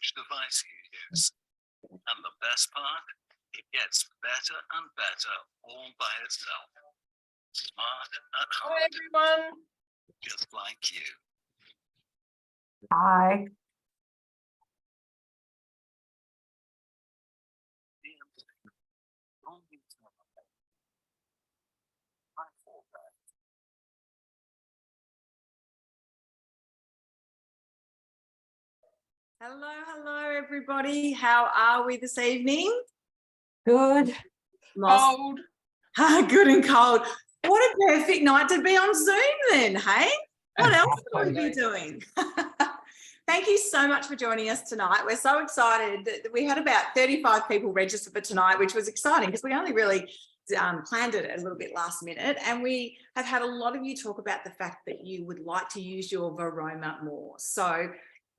which device you use. And the best part, it gets better and better all by itself. Smart at Hi, heart, everyone. just like you. Hi. Hello, everybody. How are we this evening? Good. Cold. Good and cold. What a perfect night to be on Zoom then, hey? What else would we be doing? Thank you so much for joining us tonight. We're so excited that we had about 35 people register for tonight, which was exciting because we only really planned it a little bit last minute, and we have had a lot of you talk about the fact that you would like to use your Varoma more. So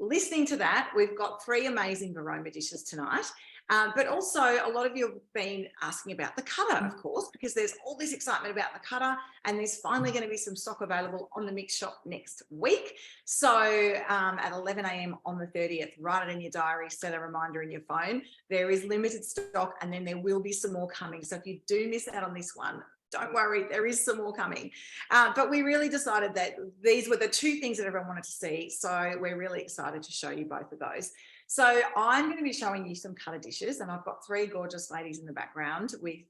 listening to that, we've got 3 amazing Varoma dishes tonight, but also a lot of you have been asking about the cutter, of course, because there's all this excitement about the cutter, and there's finally going to be some stock available on the Mix Shop next week. So at 11 a.m. on the 30th, write it in your diary, set a reminder in your phone. There is limited stock, and then there will be some more coming. So if you do miss out on this one, don't worry, there is some more coming. But we really decided that these were the 2 things that everyone wanted to see. So we're really excited to show you both of those. So I'm going to be showing you some cutter dishes, and I've got 3 gorgeous ladies in the background with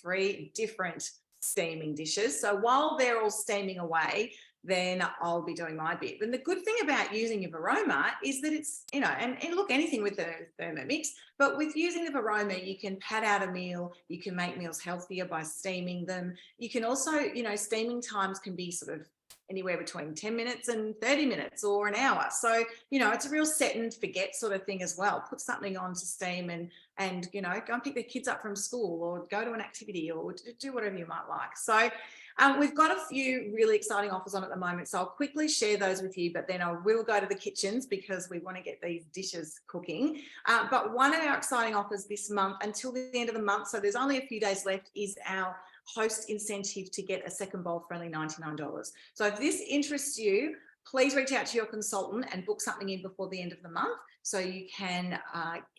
3 different steaming dishes. So while they're all steaming away, then I'll be doing my bit. And the good thing about using your Varoma is that it's, you know, and look, anything with the Thermomix, but with using the Varoma, you can pad out a meal, you can make meals healthier by steaming them. You can also, you know, steaming times can be sort of anywhere between 10 minutes and 30 minutes or an hour. So, you know, it's a real set and forget sort of thing as well. Put something on to steam and you know, go and pick the kids up from school or go to an activity or do whatever you might like. So we've got a few really exciting offers on at the moment. So I'll quickly share those with you, but then I will go to the kitchens because we want to get these dishes cooking. But one of our exciting offers this month until the end of the month, so there's only a few days left, is our host incentive to get a second bowl for only $99. So if this interests you, please reach out to your consultant and book something in before the end of the month so you can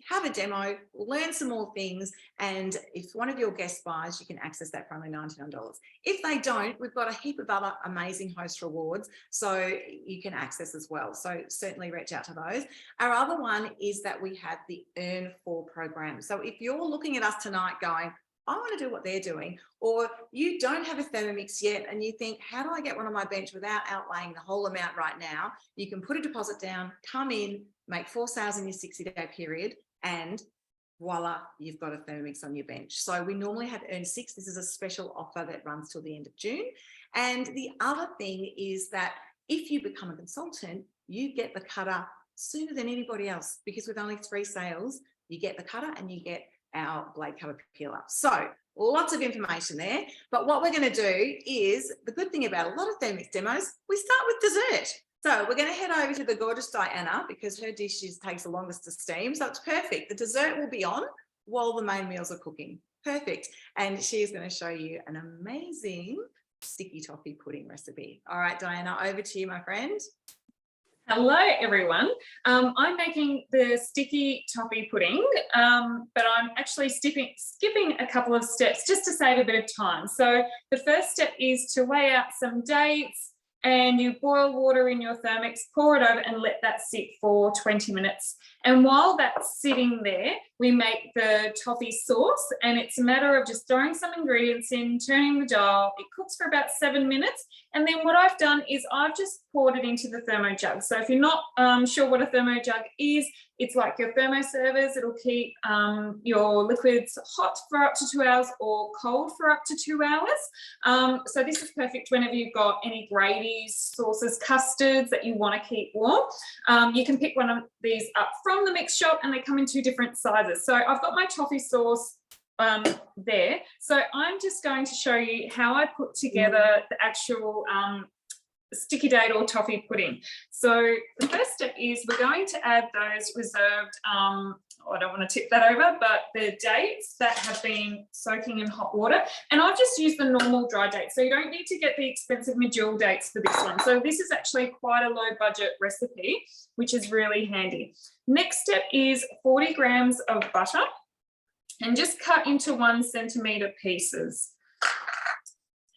have a demo, learn some more things, and if one of your guests buys, you can access that for only $99. If they don't, we've got a heap of other amazing host rewards so you can access as well. So certainly reach out to those. Our other one is that we have the Earn For program. So if you're looking at us tonight going, I want to do what they're doing, or you don't have a Thermomix yet and you think, how do I get one on my bench without outlaying the whole amount right now? You can put a deposit down, come in, make 4 sales in your 60-day period, and voila, you've got a Thermomix on your bench. So we normally have Earn 6. This is a special offer that runs till the end of June. And the other thing is that if you become a consultant, you get the cutter sooner than anybody else, because with only 3 sales, you get the cutter and you get our blade cutter peeler. So lots of information there. But what we're going to do is, the good thing about a lot of Thermomix demos, we start with dessert. So we're going to head over to the gorgeous Diana because her dish takes the longest to steam. So it's perfect. The dessert will be on while the main meals are cooking. Perfect. And she is going to show you an amazing sticky toffee pudding recipe. All right, Diana, over to you, my friend. Hello, everyone. I'm making the sticky toffee pudding, but I'm actually skipping a couple of steps just to save a bit of time. So the first step is to weigh out some dates, and you boil water in your Thermomix, pour it over and let that sit for 20 minutes. And while that's sitting there, we make the toffee sauce, and it's a matter of just throwing some ingredients in, turning the dial. It cooks for about 7 minutes. And then what I've done is I've just poured it into the thermo jug. So if you're not sure what a thermo jug is, it's like your thermo servers. It'll keep your liquids hot for up to 2 hours or cold for up to 2 hours. So this is perfect whenever you've got any gravies, sauces, custards that you want to keep warm. You can pick one of these up from the Mix Shop, and they come in 2 different sizes. So I've got my toffee sauce there. So I'm just going to show you how I put together the actual sticky date or toffee pudding. So the first step is we're going to add those reserved, I don't want to tip that over, but the dates that have been soaking in hot water. And I've just used the normal dry dates. So you don't need to get the expensive medjool dates for this one. So this is actually quite a low budget recipe, which is really handy. Next step is 40 grams of butter and just cut into 1 centimetre pieces.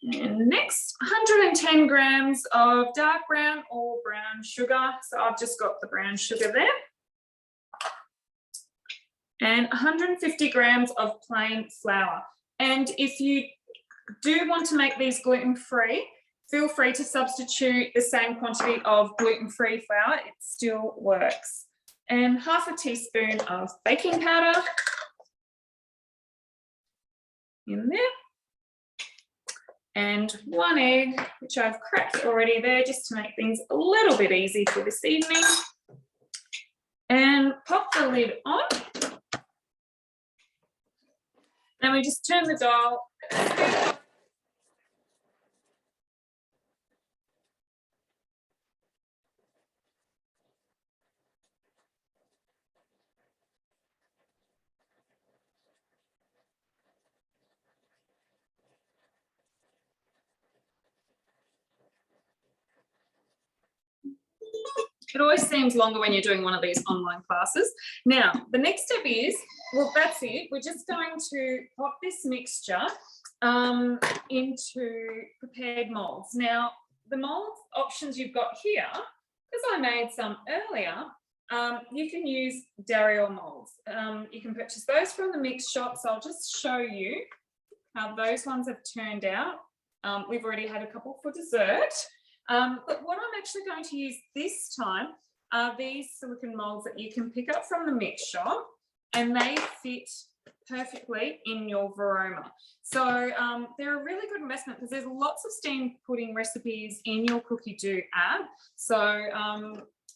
And next, 110 grams of dark brown or brown sugar. So I've just got the brown sugar there. And 150 grams of plain flour. And if you do want to make these gluten-free, feel free to substitute the same quantity of gluten-free flour. It still works. And half a teaspoon of baking powder in there. And 1 egg, which I've cracked already there, just to make things a little bit easy for this evening. And pop the lid on. Then we just turn the dial. It always seems longer when you're doing one of these online classes. Now, the next step is, well, that's it. We're just going to pop this mixture into prepared molds. Now, the mold options you've got here, because I made some earlier, you can use Dario molds. You can purchase those from the mix shop. So I'll just show you how those ones have turned out. We've already had a couple for dessert. But what I'm actually going to use this time are these silicone molds that you can pick up from the mix shop, and they fit perfectly in your Varoma. So they're a really good investment because there's lots of steamed pudding recipes in your Cookie Do app. So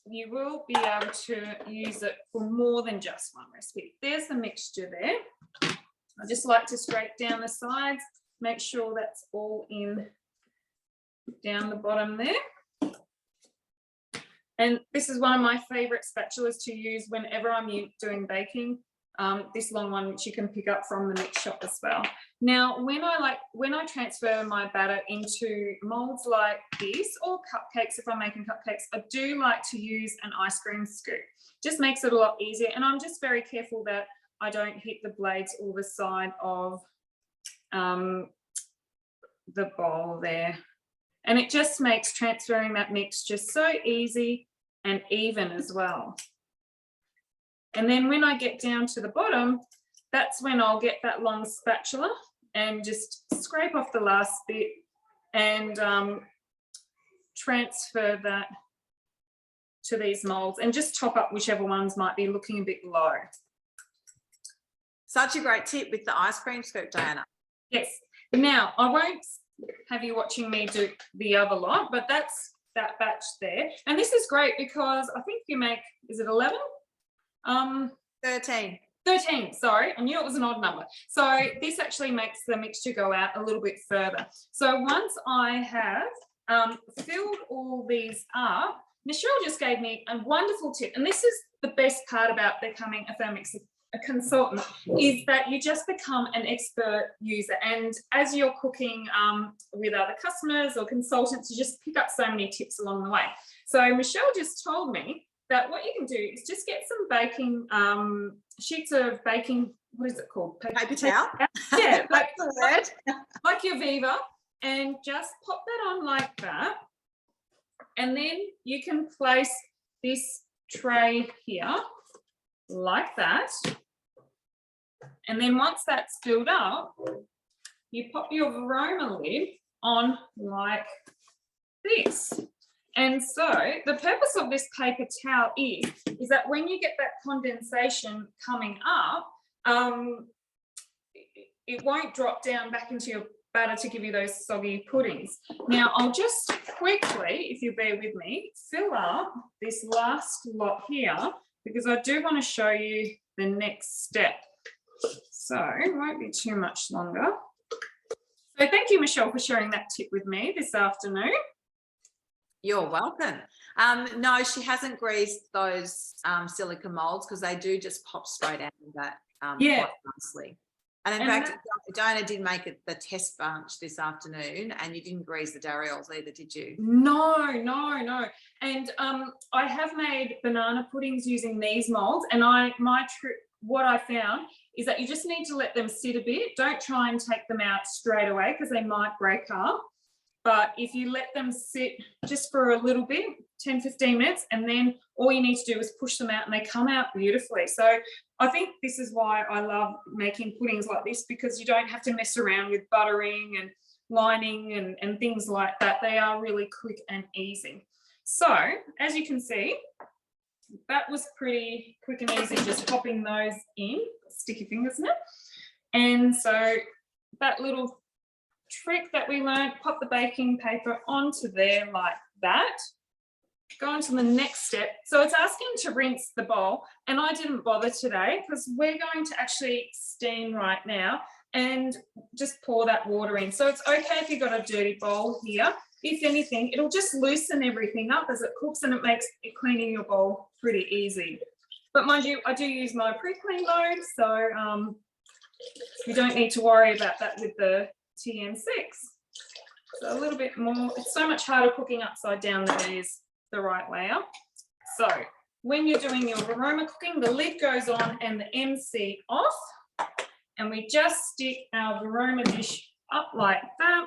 you will be able to use it for more than just one recipe. There's the mixture there. I just like to scrape down the sides, make sure that's all in down the bottom there. And this is one of my favorite spatulas to use whenever I'm doing baking. This long one, which you can pick up from the mix shop as well. Now, when I transfer my batter into molds like this, or cupcakes, if I'm making cupcakes, I do like to use an ice cream scoop. Just makes it a lot easier. And I'm just very careful that I don't hit the blades or the side of the bowl there. And it just makes transferring that mixture so easy and even as well. And then when I get down to the bottom, that's when I'll get that long spatula and just scrape off the last bit and transfer that to these molds and just top up whichever ones might be looking a bit low. Such a great tip with the ice cream scoop, Diana. Yes. Now, I won't have you watching me do the other lot, but that's that batch there. And this is great because I think you make, is it 11? 13. 13, sorry, I knew it was an odd number. So this actually makes the mixture go out a little bit further. So once I have filled all these up, Michelle just gave me a wonderful tip, and this is the best part about becoming a Thermomix consultant, is that you just become an expert user, and as you're cooking with other customers or consultants, you just pick up so many tips along the way. So Michelle just told me that what you can do is just get some baking sheets of baking, what is it called? Paper towel? Yeah, That's the word. like your Viva, and just pop that on like that. And then you can place this tray here like that. And then once that's filled up, you pop your Varoma lid on like this. And so the purpose of this paper towel is that when you get that condensation coming up, it won't drop down back into your batter to give you those soggy puddings. Now, I'll just quickly, if you bear with me, fill up this last lot here, because I do want to show you the next step. So it won't be too much longer. So thank you, Michelle, for sharing that tip with me this afternoon. You're welcome. No, she hasn't greased those silicone molds because they do just pop straight out of that Yeah. quite nicely. And in fact, Diana did make it the test bunch this afternoon, and you didn't grease the darioles either, did you? No. And I have made banana puddings using these molds, and what I found is that you just need to let them sit a bit. Don't try and take them out straight away because they might break up. But if you let them sit just for a little bit, 10, 15 minutes, and then all you need to do is push them out and they come out beautifully. So I think this is why I love making puddings like this, because you don't have to mess around with buttering and lining and things like that. They are really quick and easy. So as you can see, that was pretty quick and easy, just popping those in. Sticky fingers, isn't it? And so that little trick that we learned, pop the baking paper onto there like that. Go on to the next step. So it's asking to rinse the bowl, and I didn't bother today because we're going to actually steam right now and just pour that water in. So it's okay if you've got a dirty bowl here. If anything, it'll just loosen everything up as it cooks, and it makes cleaning your bowl pretty easy. But mind you, I do use my pre-clean load, so you don't need to worry about that with the TM6. So a little bit more. It's so much harder cooking upside down than it is the right layout. So when you're doing your Varoma cooking, the lid goes on and the MC off, and we just stick our Varoma dish up like that.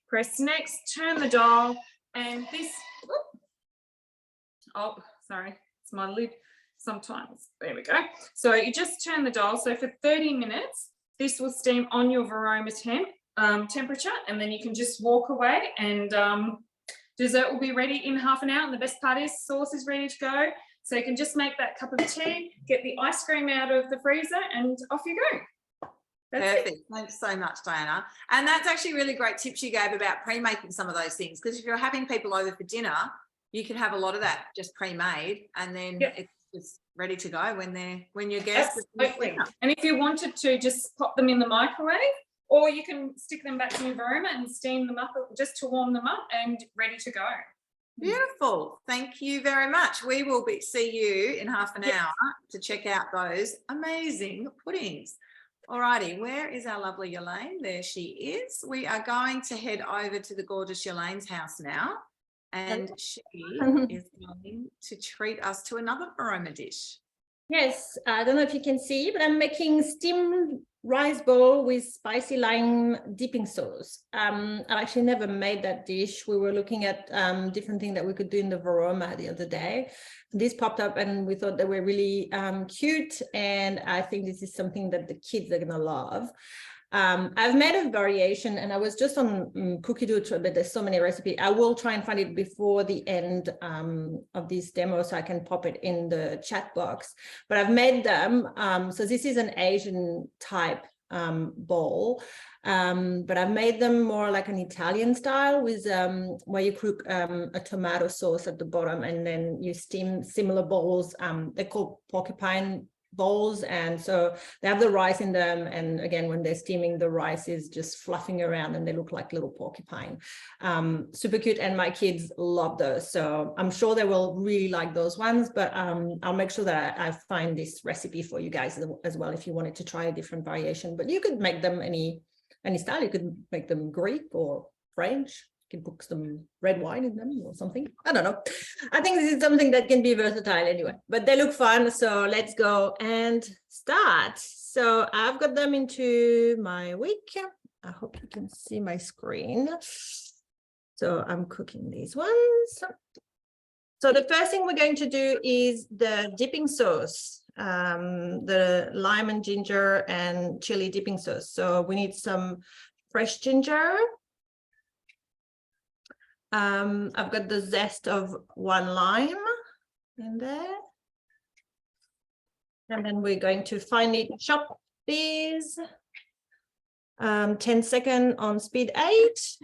Press next, turn the dial, and this, oh, sorry, it's my lid sometimes. There we go. So you just turn the dial. So for 30 minutes, this will steam on your Varoma temperature, and then you can just walk away, and dessert will be ready in half an hour. And the best part is sauce is ready to go. So you can just make that cup of tea, get the ice cream out of the freezer, and off you go. That's Perfect. it. Thanks so much, Diana. And that's actually really great tips you gave about pre-making some of those things, because if you're having people over for dinner, you can have a lot of that just pre-made, and then it's just ready to go when your guests. Absolutely. And if you wanted to, just pop them in the microwave, or you can stick them back in your Varoma and steam them up just to warm them up and ready to go. Beautiful. Thank you very much. We will see you in half an hour to check out those amazing puddings. Alrighty, where is our lovely Elaine? There she is. We are going to head over to the gorgeous Elaine's house now, and she is going to treat us to another Varoma dish. Yes, I don't know if you can see, but I'm making steamed rice bowl with spicy lime dipping sauce. I've actually never made that dish. We were looking at different things that we could do in the Varoma the other day. This popped up and we thought they were really cute, and I think this is something that the kids are gonna love. I've made a variation, and I was just on Cookie Dough, but there's so many recipes. I will try and find it before the end of this demo so I can pop it in the chat box. But I've made them. So this is an Asian type bowl, but I've made them more like an Italian style with where you cook a tomato sauce at the bottom, and then you steam similar bowls. They're called porcupine bowls, and so they have the rice in them, and again when they're steaming, the rice is just fluffing around and they look like little porcupine. Super cute, and my kids love those, so I'm sure they will really like those ones. But I'll make sure that I find this recipe for you guys as well if you wanted to try a different variation. But you could make them any style. You could make them Greek or French. You can put some red wine in them or something. I don't know. I think this is something that can be versatile anyway, but they look fun. So let's go and start. So I've got them into my wick. I hope you can see my screen. So I'm cooking these ones. So the first thing we're going to do is the dipping sauce, the lime and ginger and chili dipping sauce. So we need some fresh ginger. I've got the zest of 1 lime in there. And then we're going to finely chop these. 10 seconds on speed 8.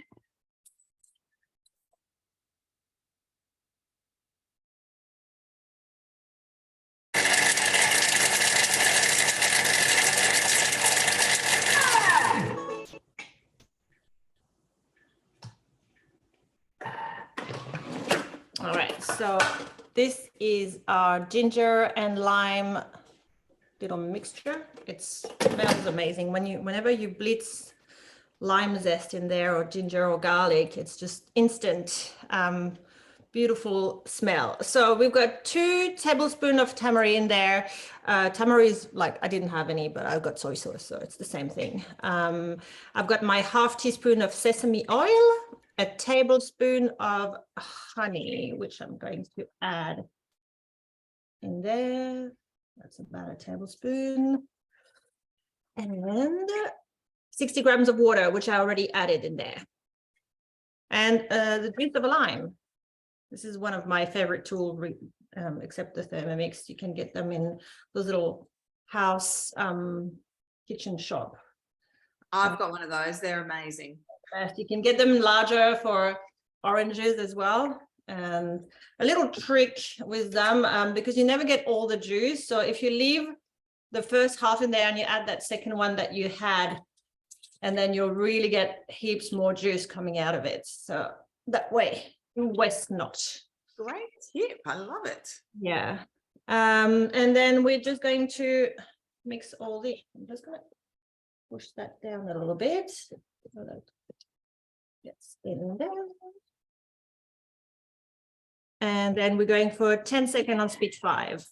All right, so this is our ginger and lime little mixture. It smells amazing. Whenever you blitz lime zest in there or ginger or garlic, it's just instant, beautiful smell. So we've got 2 tablespoons of tamari in there. Tamari is like, I didn't have any, but I've got soy sauce, so it's the same thing. I've got my ½ teaspoon of sesame oil, a tablespoon of honey, which I'm going to add in there. That's about a tablespoon. And 60 grams of water, which I already added in there. And the juice of a lime. This is one of my favorite tools, except the Thermomix. You can get them in those little house kitchen shop. I've got one of those. They're amazing. You can get them larger for oranges as well. And a little trick with them, because you never get all the juice. So if you leave the first half in there and you add that second one that you had, and then you'll really get heaps more juice coming out of it. So that way you waste not. Great tip. I love it. Yeah. And then we're just going to mix all the, I'm just going to push that down a little bit so that gets in there. And then we're going for 10 seconds on speed 5.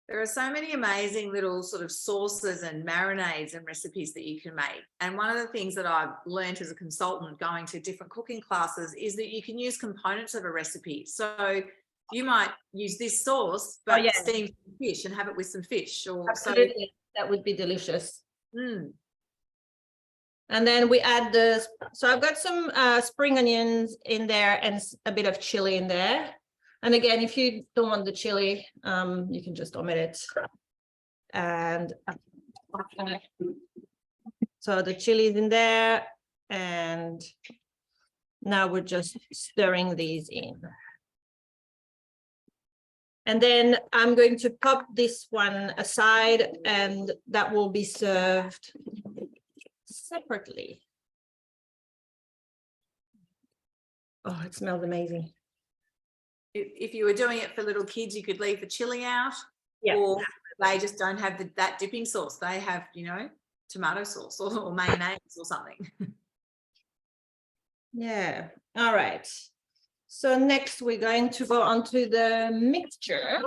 There are so many amazing little sort of sauces and marinades and recipes that you can make. And one of the things that I've learned as a consultant going to different cooking classes is that you can use components of a recipe. So you might use this sauce, but steam fish and have it with some fish. Or absolutely, that would be delicious. Mm. And then we add so I've got some spring onions in there and a bit of chili in there. And again, if you don't want the chili, you can just omit it. And so the chili is in there, and now we're just stirring these in. And then I'm going to pop this one aside, and that will be served separately. Oh, it smells amazing. If you were doing it for little kids, you could leave the chili out. Yeah. Or they just don't have that dipping sauce. They have, you know, tomato sauce or mayonnaise or something. Yeah. All right. So next we're going to go on to the mixture.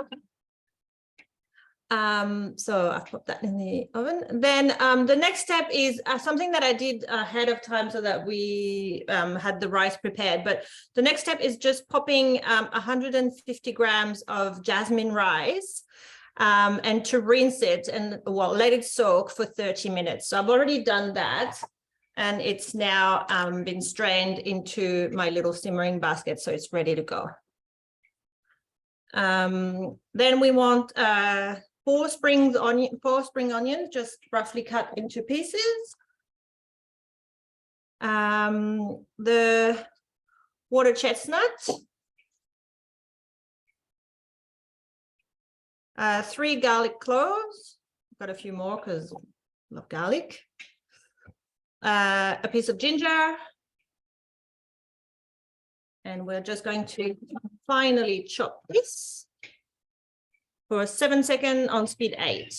So I've put that in the oven. Then the next step is something that I did ahead of time so that we had the rice prepared. But the next step is just popping 150 grams of jasmine rice and to rinse it and let it soak for 30 minutes. So I've already done that. And it's now been strained into my little simmering basket. So it's ready to go. Then we want 4 spring onions, just roughly cut into pieces. The water chestnut. 3 garlic cloves. Got a few more because I love garlic. A piece of ginger. And we're just going to finally chop this for 7 seconds on speed 8.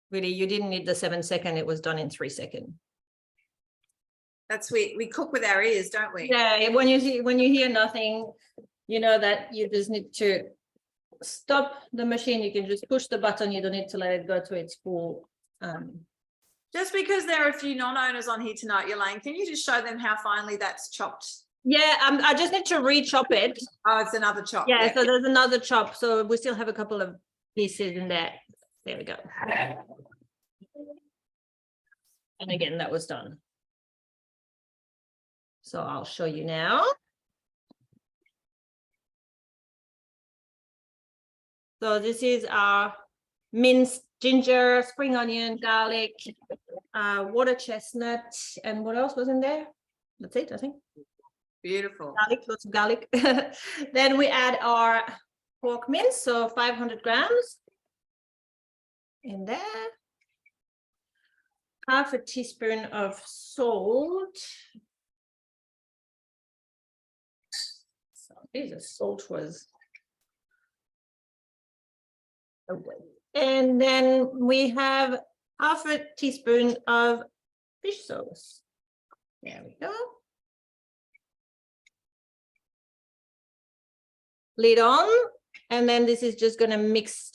Really, you didn't need the 7 seconds, it was done in 3 seconds. That's we cook with our ears, don't we? Yeah, when you hear nothing, you know that you just need to stop the machine. You can just push the button, you don't need to let it go to its full. Just because there are a few non-owners on here tonight, Elaine, can you just show them how finely that's chopped? Yeah, I just need to re-chop it. Oh, it's another chop. Yeah, so there's another chop. So we still have a couple of pieces in there. There we go. And again, that was done. So I'll show you now. So this is our minced ginger, spring onion, garlic, water chestnut, and what else was in there? That's it, I think. Beautiful. Garlic, lots of garlic. Then we add our pork mince, so 500 grams in there. half a teaspoon of salt. So this salt was away. And then we have half a teaspoon of fish sauce. There we go. Lid on, and then this is just going to mix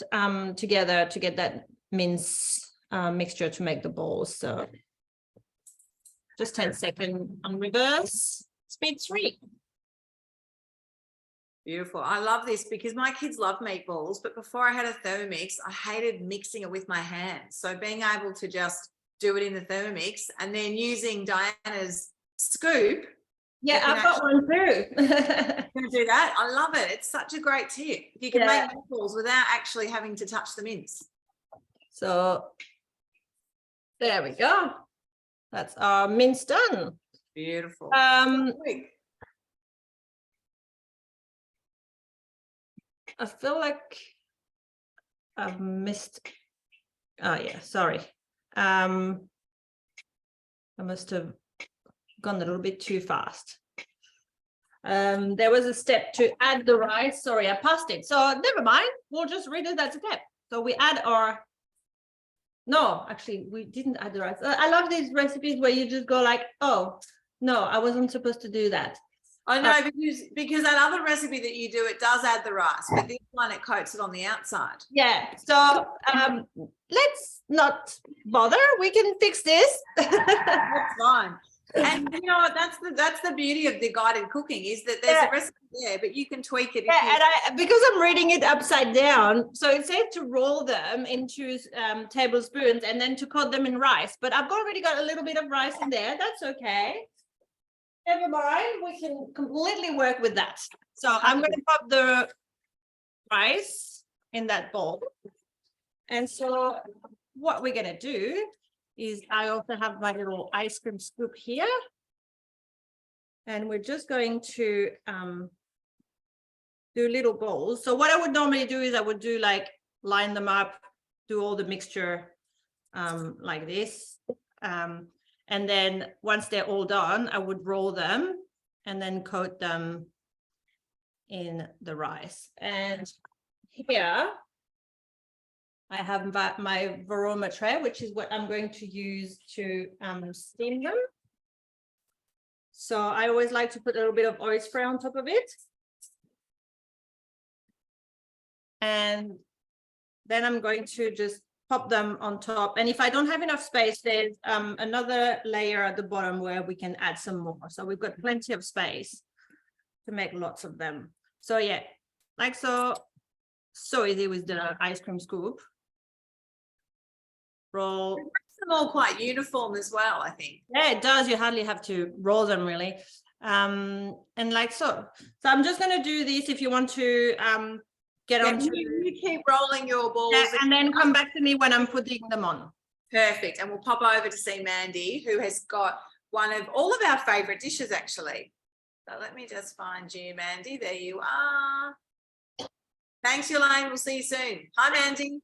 together to get that mince mixture to make the balls. So just 10 seconds on reverse, speed 3. Beautiful. I love this because my kids love meatballs, but before I had a Thermomix, I hated mixing it with my hands. So being able to just do it in the Thermomix and then using Diana's scoop. Yeah, I've got one too. Can do that. I love it. It's such a great tip. You can Yeah. make meatballs without actually having to touch the mince. So there we go. That's our mince done. Beautiful. I feel like I've missed. Oh yeah, sorry. I must have gone a little bit too fast. There was a step to add the rice. Sorry, I passed it. So never mind. We'll just read it that step. So we add our. No, actually, we didn't add the rice. I love these recipes where you just go like, oh no, I wasn't supposed to do that. I know because that other recipe that you do, it does add the rice, but this one it coats it on the outside. Yeah. So let's not bother. We can fix this. That's fine. And you know what? That's the beauty of the guided cooking is that there's a recipe there, but you can tweak it. Yeah, and because I'm reading it upside down, so it says to roll them into tablespoons and then to coat them in rice. But I've already got a little bit of rice in there. That's okay. Never mind. We can completely work with that. So I'm going to pop the rice in that bowl. And so what we're going to do is I also have my little ice cream scoop here. And we're just going to do little balls. So what I would normally do is I would do like line them up, do all the mixture like this. And then once they're all done, I would roll them and then coat them in the rice. And here I have my Varoma tray, which is what I'm going to use to steam them. So I always like to put a little bit of oil spray on top of it. And then I'm going to just pop them on top. And if I don't have enough space, there's another layer at the bottom where we can add some more. So we've got plenty of space to make lots of them. So yeah, like so easy with the ice cream scoop. Roll. It makes them all quite uniform as well, I think. Yeah, it does. You hardly have to roll them really. And like so. So I'm just going to do this if you want to get on to you keep rolling your balls and then come back to me when I'm putting them on. Perfect. And we'll pop over to see Mandy, who has got one of all of our favorite dishes actually. So let me just find you, Mandy. There you are. Thanks, Elaine. We'll see you soon. Hi, Mandy.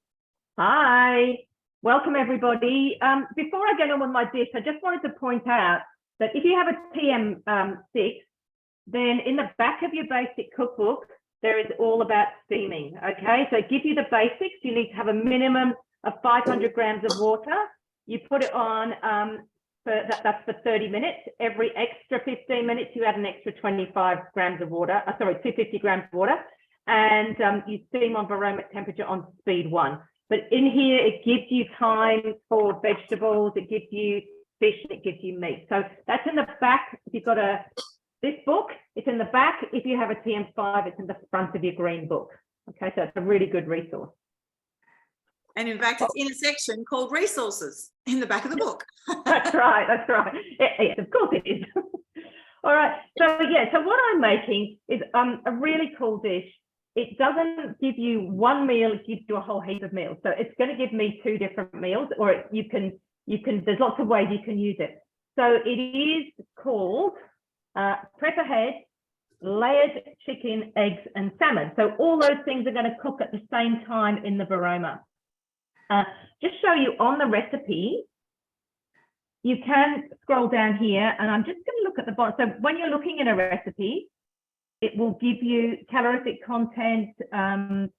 Hi, welcome everybody. Before I get on with my dish, I just wanted to point out that if you have a TM6, then in the back of your basic cookbook, there is all about steaming, okay? So give you the basics. You need to have a minimum of 500 grams of water. You put it on, that's for 30 minutes. Every extra 15 minutes, you add an extra 25 grams of water, 250 grams of water. And you steam on Varoma temperature on speed 1. But in here, it gives you time for vegetables, it gives you fish, it gives you meat. So that's in the back. If you've got this book, it's in the back. If you have a TM5, it's in the front of your green book. Okay, so it's a really good resource. And in fact, it's in a section called resources in the back of the book. That's right, that's right. Yes, of course it is. All right, so yeah, so what I'm making is a really cool dish. It doesn't give you one meal, it gives you a whole heap of meals. So it's going to give me 2 different meals, or you can, there's lots of ways you can use it. So it is called prep ahead, layered chicken, eggs, and salmon. So all those things are going to cook at the same time in the Varoma. Just show you on the recipe, you can scroll down here, and I'm just going to look at the bottom. So when you're looking at a recipe, it will give you calorific content and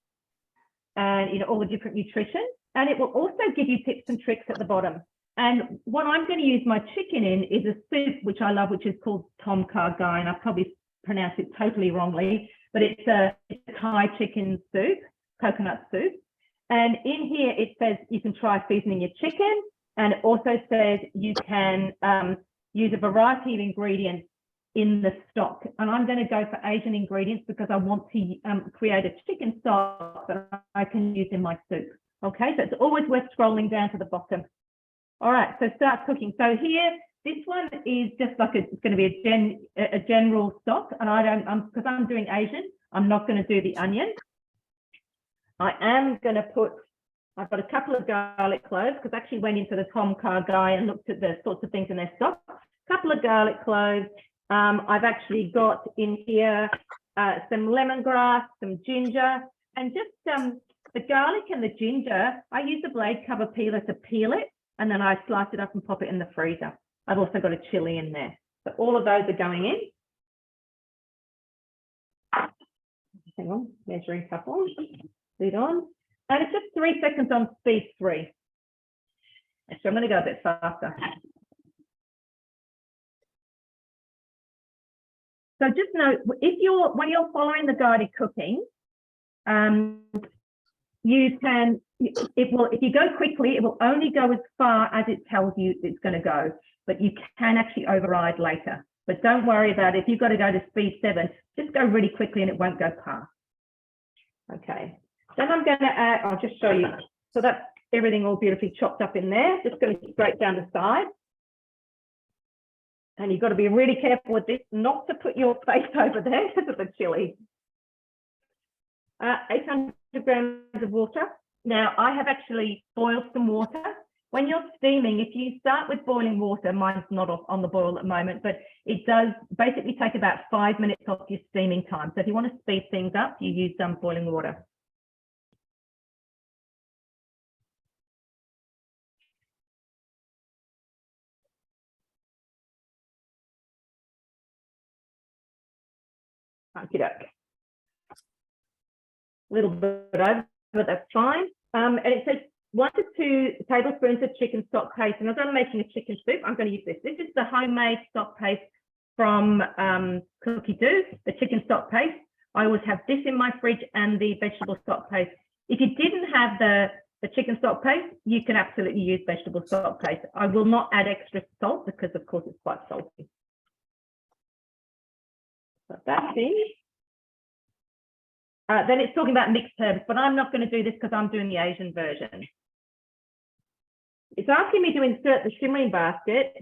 all the different nutrition, and it will also give you tips and tricks at the bottom. And what I'm going to use my chicken in is a soup which I love, which is called tom kha gai, and I probably pronounced it totally wrongly, but it's a Thai chicken soup, coconut soup. And in here it says you can try seasoning your chicken, and it also says you can use a variety of ingredients in the stock. And I'm going to go for Asian ingredients because I want to create a chicken stock that I can use in my soup. Okay, so it's always worth scrolling down to the bottom. All right, so start cooking. So here, this one is just like it's going to be a general stock, and because I'm doing Asian, I'm not going to do the onion. I am going to put, I've got a couple of garlic cloves because I actually went into the tom kha gai and looked at the sorts of things in their stock. A couple of garlic cloves. I've actually got in here some lemongrass, some ginger, and just the garlic and the ginger. I use a blade cover peeler to peel it, and then I slice it up and pop it in the freezer. I've also got a chili in there. So all of those are going in. Hang on, measuring cup on, lid on. And it's just 3 seconds on speed 3. Actually, I'm going to go a bit faster. So just note, when you're following the guided cooking, you can, if you go quickly, it will only go as far as it tells you it's going to go, but you can actually override later. But don't worry about it. If you've got to go to speed 7, just go really quickly and it won't go past. Okay. Then I'm going to add, I'll just show you. So that's everything all beautifully chopped up in there. Just going straight down the side. And you've got to be really careful with this, not to put your face over there because of the chili. 800 grams of water. Now, I have actually boiled some water. When you're steaming, if you start with boiling water, mine's not on the boil at the moment, but it does basically take about 5 minutes off your steaming time. So if you want to speed things up, you use some boiling water. Okey-doke. A little bit over, but that's fine. And it says 1 to 2 tablespoons of chicken stock paste. And as I'm making a chicken soup, I'm going to use this. This is the homemade stock paste from Cookie Do, the chicken stock paste. I always have this in my fridge and the vegetable stock paste. If you didn't have the chicken stock paste, you can absolutely use vegetable stock paste. I will not add extra salt because, of course, it's quite salty. So that's it. Then it's talking about mixed herbs, but I'm not going to do this because I'm doing the Asian version. It's asking me to insert the simmering basket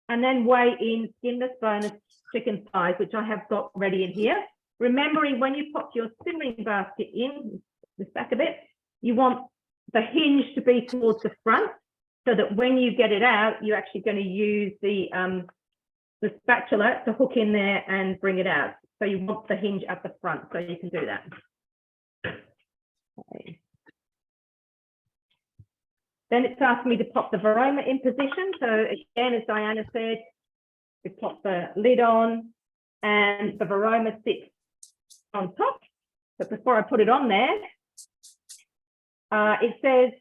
and then weigh in skinless, boneless chicken thighs, which I have got ready in here. Remembering when you pop your simmering basket in, this back of it, you want the hinge to be towards the front so that when you get it out, you're actually going to use the spatula to hook in there and bring it out. So you want the hinge at the front, so you can do that. Okay. Then it's asking me to pop the Varoma in position. So again, as Diana said, we pop the lid on and the Varoma sits on top. But before I put it on there, it says,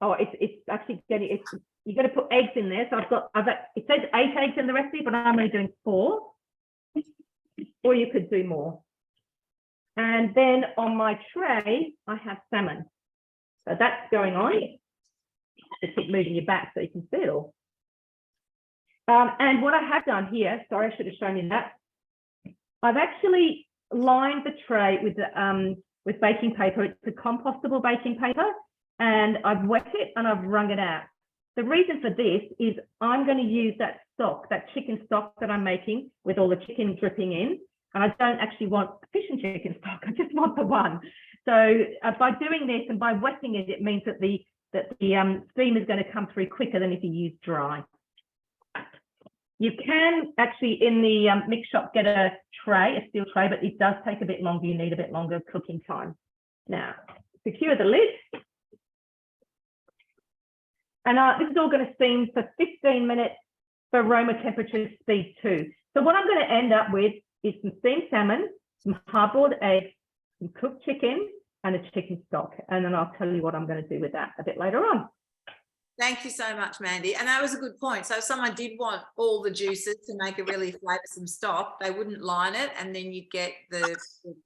oh, it's actually getting, you're going to put eggs in there. So it says 8 eggs in the recipe, but I'm only doing 4. Or you could do more. And then on my tray, I have salmon. So that's going on. Just keep moving your back so you can see it all. And what I have done here, sorry, I should have shown you that. I've actually lined the tray with baking paper. It's a compostable baking paper, and I've wet it and I've wrung it out. The reason for this is I'm going to use that stock, that chicken stock that I'm making with all the chicken dripping in. And I don't actually want fish and chicken stock. I just want the one. So by doing this and by wetting it, it means that the steam is going to come through quicker than if you use dry. You can actually in the mix shop get a tray, a steel tray, but it does take a bit longer. You need a bit longer cooking time. Now, secure the lid. And this is all going to steam for 15 minutes Varoma temperature speed too. So what I'm going to end up with is some steamed salmon, some hard-boiled eggs, some cooked chicken, and a chicken stock. And then I'll tell you what I'm going to do with that a bit later on. Thank you so much, Mandy. And that was a good point. So if someone did want all the juices to make a really flavoursome stock, they wouldn't line it, and then you'd get the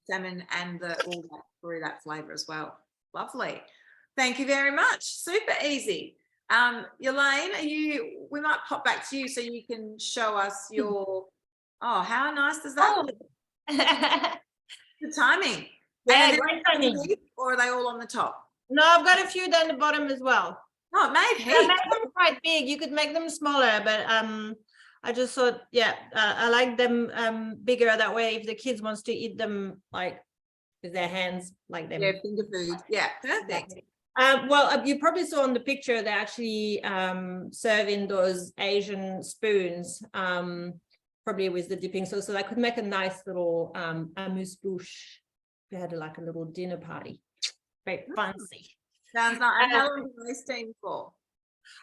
salmon and all that through that flavour as well. Lovely. Thank you very much. Super easy. Elaine, we might pop back to you so you can show us your, oh, how nice does that look? The timing. Yeah, And great timing. Or are they all on the top? No, I've got a few down the bottom as well. Oh, it made I heaps. made them quite big. You could make them smaller, but I just thought, yeah, I like them bigger. That way, if the kids wants to eat them like with their hands, like them. Yeah, finger food. Yeah, perfect. Well, you probably saw on the picture, they actually serve in those Asian spoons, probably with the dipping sauce. So I could make a nice little amuse-bouche. We had like a little dinner party. Very fancy. Sounds like. And how long do they steam for?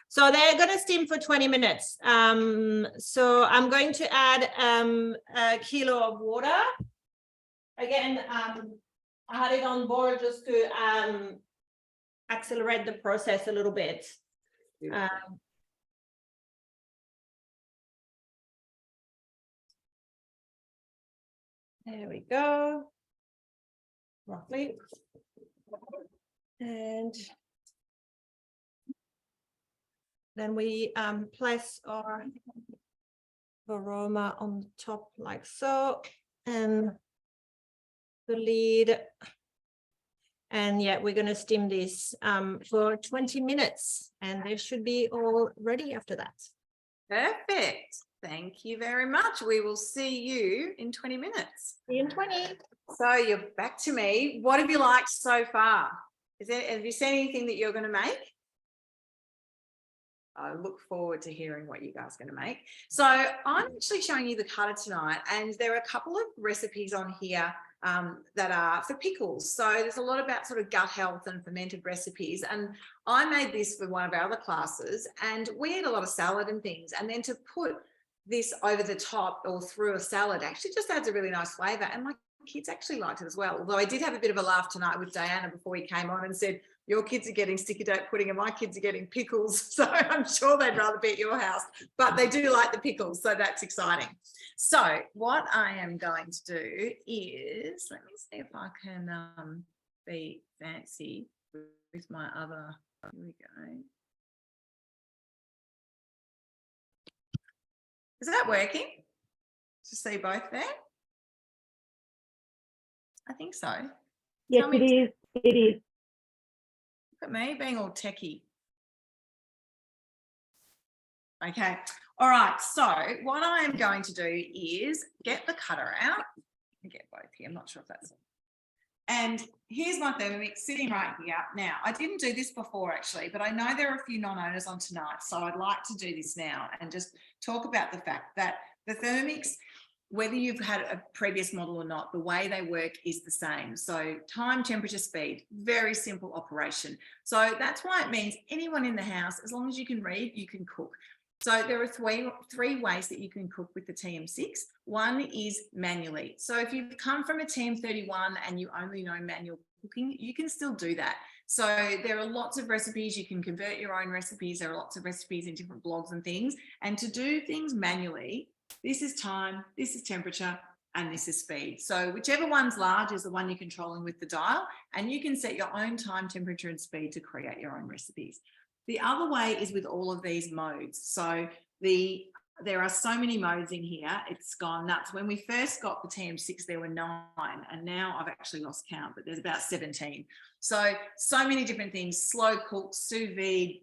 So they're going to steam for 20 minutes. So I'm going to add a kilo of water. Again, I had it on board just to accelerate the process a little bit. There we go. Roughly. And then we place our Varoma on the top like so, and the lid. And yeah, we're going to steam this for 20 minutes, and they should be all ready after that. Perfect. Thank you very much. We will see you in 20 minutes. See you in 20. So you're back to me. What have you liked so far? Have you seen anything that you're going to make? I look forward to hearing what you guys are going to make. So I'm actually showing you the cutter tonight, and there are a couple of recipes on here that are for pickles. So there's a lot about sort of gut health and fermented recipes. And I made this for one of our other classes, and we eat a lot of salad and things. And then to put this over the top or through a salad actually just adds a really nice flavour. And my kids actually liked it as well. Although I did have a bit of a laugh tonight with Diana before we came on and said, your kids are getting sticky date pudding and my kids are getting pickles. So I'm sure they'd rather be at your house, but they do like the pickles. So that's exciting. So what I am going to do is, let me see if I can be fancy with my other, here we go. Is that working? To see both there? I think so. Yes, it is. It is. Look at me being all techie. Okay. All right. So what I am going to do is get the cutter out. I get both here. I'm not sure if that's it. And here's my Thermomix sitting right here. Now, I didn't do this before actually, but I know there are a few non-owners on tonight. So I'd like to do this now and just talk about the fact that the Thermomix, whether you've had a previous model or not, the way they work is the same. So time, temperature, speed, very simple operation. So that's why it means anyone in the house, as long as you can read, you can cook. So there are three ways that you can cook with the TM6. One is manually. So if you've come from a TM31 and you only know manual cooking, you can still do that. So there are lots of recipes. You can convert your own recipes. There are lots of recipes in different blogs and things. And to do things manually, this is time, this is temperature, and this is speed. So whichever one's large is the one you're controlling with the dial, and you can set your own time, temperature, and speed to create your own recipes. The other way is with all of these modes. So there are so many modes in here, it's gone nuts. When we first got the TM6, there were 9, and now I've actually lost count, but there's about 17. So many different things: slow cook, sous vide,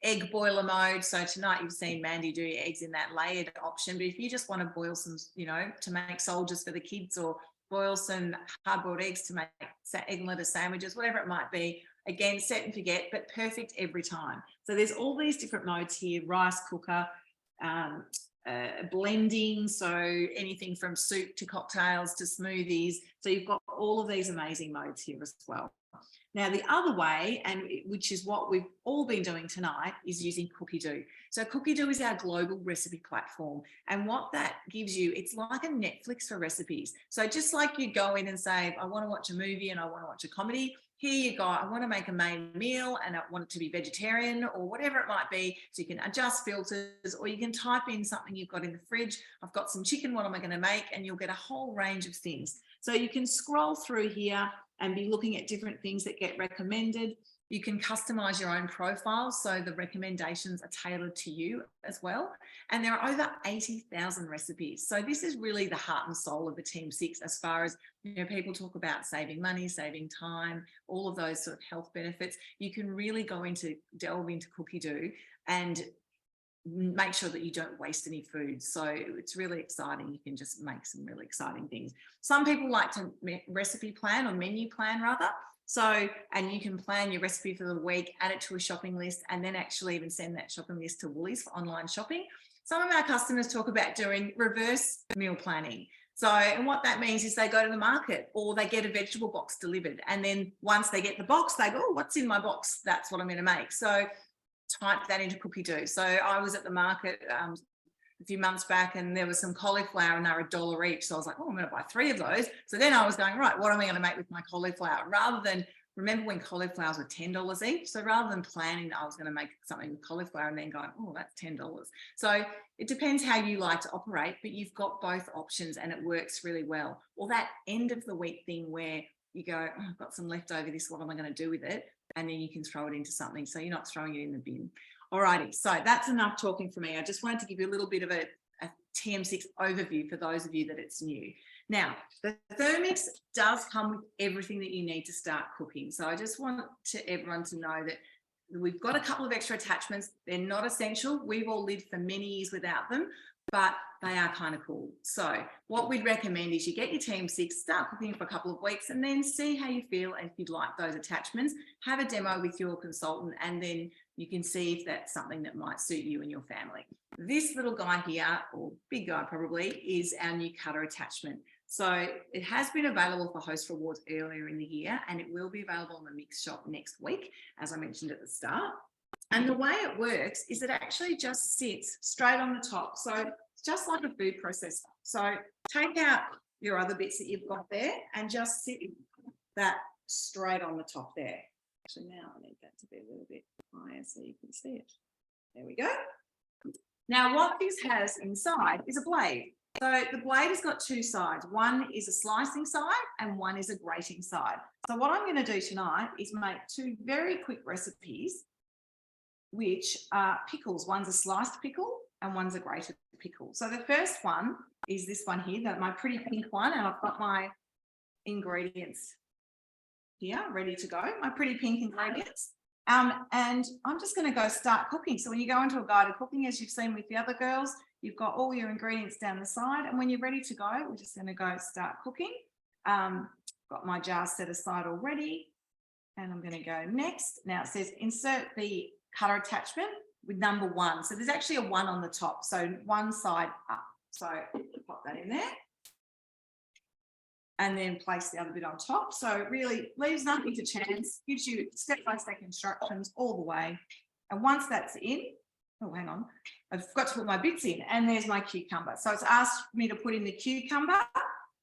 egg boiler mode. So tonight you've seen Mandy do eggs in that layered option, but if you just want to boil some, to make soldiers for the kids, or boil some hard-boiled eggs to make egg and lettuce sandwiches, whatever it might be, again, set and forget, but perfect every time. So there's all these different modes here: rice cooker, blending, so anything from soup to cocktails to smoothies. So you've got all of these amazing modes here as well. Now, the other way, and which is what we've all been doing tonight, is using Cookie Do. So Cookie Do is our global recipe platform. And what that gives you, it's like a Netflix for recipes. So just like you go in and say, I want to watch a movie and I want to watch a comedy, here you go, I want to make a main meal and I want it to be vegetarian or whatever it might be. So you can adjust filters, or you can type in something you've got in the fridge. I've got some chicken, what am I going to make? And you'll get a whole range of things. So you can scroll through here and be looking at different things that get recommended. You can customize your own profile, so the recommendations are tailored to you as well. And there are over 80,000 recipes. So this is really the heart and soul of the Team 6 as far as, you know, people talk about saving money, saving time, all of those sort of health benefits. You can really delve into Cookie Do and make sure that you don't waste any food. So it's really exciting. You can just make some really exciting things. Some people like to recipe plan or menu plan rather. So, and you can plan your recipe for the week, add it to a shopping list, and then actually even send that shopping list to Woolies for online shopping. Some of our customers talk about doing reverse meal planning. So, and what that means is they go to the market or they get a vegetable box delivered. And then once they get the box, they go, oh, what's in my box? That's what I'm going to make. So type that into Cookie Do. So I was at the market a few months back and there was some cauliflower and they were $1 each. So I was like, oh, I'm going to buy 3 of those. So then I was going, right, what am I going to make with my cauliflower? Rather than, remember when cauliflowers were $10 each? So rather than planning that I was going to make something with cauliflower and then going, oh, that's $10. So it depends how you like to operate, but you've got both options and it works really well. Or that end of the week thing where you go, oh, I've got some leftover this, what am I going to do with it? And then you can throw it into something. So you're not throwing it in the bin. Alrighty, so that's enough talking for me. I just wanted to give you a little bit of a TM6 overview for those of you that it's new. Now, the Thermomix does come with everything that you need to start cooking. So I just want everyone to know that we've got a couple of extra attachments. They're not essential. We've all lived for many years without them, but they are kind of cool. So what we'd recommend is you get your Team 6, start cooking for a couple of weeks and then see how you feel if you'd like those attachments. Have a demo with your consultant and then you can see if that's something that might suit you and your family. This little guy here, or big guy probably, is our new cutter attachment. So it has been available for Host Rewards earlier in the year and it will be available in the Mix shop next week, as I mentioned at the start. And the way it works is it actually just sits straight on the top. So it's just like a food processor. So take out your other bits that you've got there and just sit that straight on the top there. Actually, now I need that to be a little bit higher so you can see it. There we go. Now, what this has inside is a blade. So the blade has got 2 sides. One is a slicing side and one is a grating side. So what I'm going to do tonight is make 2 very quick recipes, which are pickles. One's a sliced pickle and one's a grated pickle. So the first one is this one here, my pretty pink one, and I've got my ingredients here ready to go, my pretty pink ingredients. And I'm just going to go start cooking. So when you go into a guided cooking, as you've seen with the other girls, you've got all your ingredients down the side. And when you're ready to go, we're just going to go start cooking. Got my jar set aside already. And I'm going to go next. Now it says insert the cutter attachment with number 1. So there's actually a 1 on the top. So one side up. So pop that in there. And then place the other bit on top. So it really leaves nothing to chance, gives you step-by-step instructions all the way. And once that's in, oh, hang on, I've got to put my bits in, and there's my cucumber. So it's asked me to put in the cucumber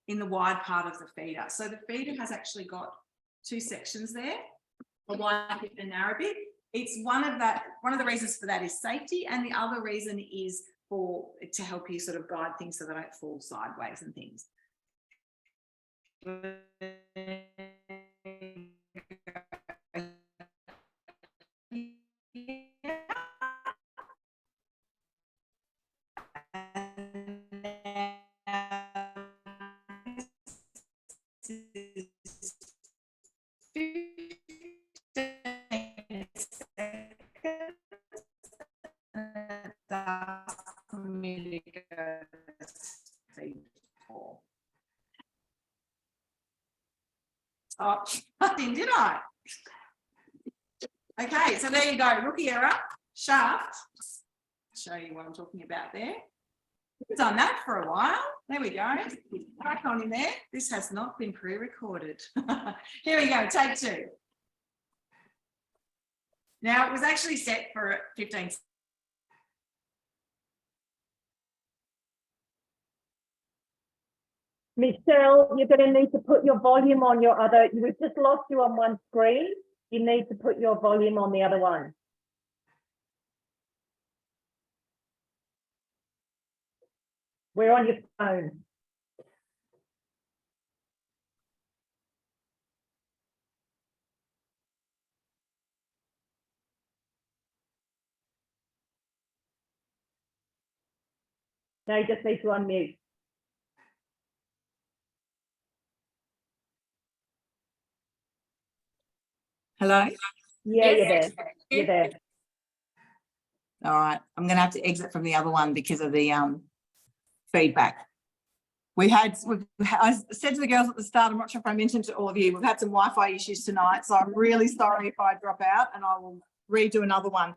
in the wide part of the feeder. So the feeder has actually got 2 sections there, a wide bit and a narrow bit. It's one of the reasons for that is safety, and the other reason is to help you sort of guide things so they don't fall sideways and things. Oh, I didn't, did I? Okay, so there you go, rookie error, shaft. Show you what I'm talking about there. We've done that for a while. There we go. Crack on in there. This has not been pre-recorded. Here we go, take 2. Now, it was actually set for 15 seconds. Michelle, you're going to need to put your volume on your other. We've just lost you on one screen. You need to put your volume on the other one. We're on your phone. No, you just need to unmute. Hello? Yeah, Yes. you're there. You're there. All right. I'm going to have to exit from the other one because of the feedback. I said to the girls at the start, I'm not sure if I mentioned to all of you, we've had some Wi-Fi issues tonight, so I'm really sorry if I drop out, and I will redo another one.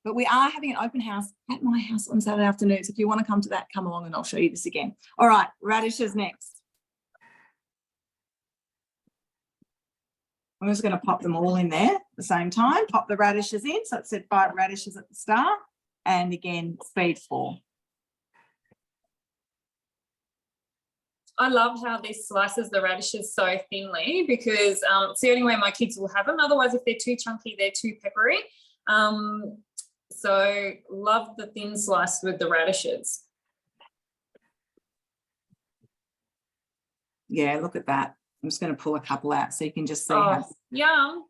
But we are having an open house at my house on Saturday afternoon. So if you want to come to that, come along and I'll show you this again. All right, radishes next. I'm just going to pop them all in there at the same time. Pop the radishes in. So it said 5 radishes at the start. And again, speed 4. I love how this slices the radishes so thinly because it's the only way my kids will have them. Otherwise, if they're too chunky, they're too peppery. So love the thin slice with the radishes. Yeah, look at that. I'm just going to pull a couple out so you can just see how. Yum.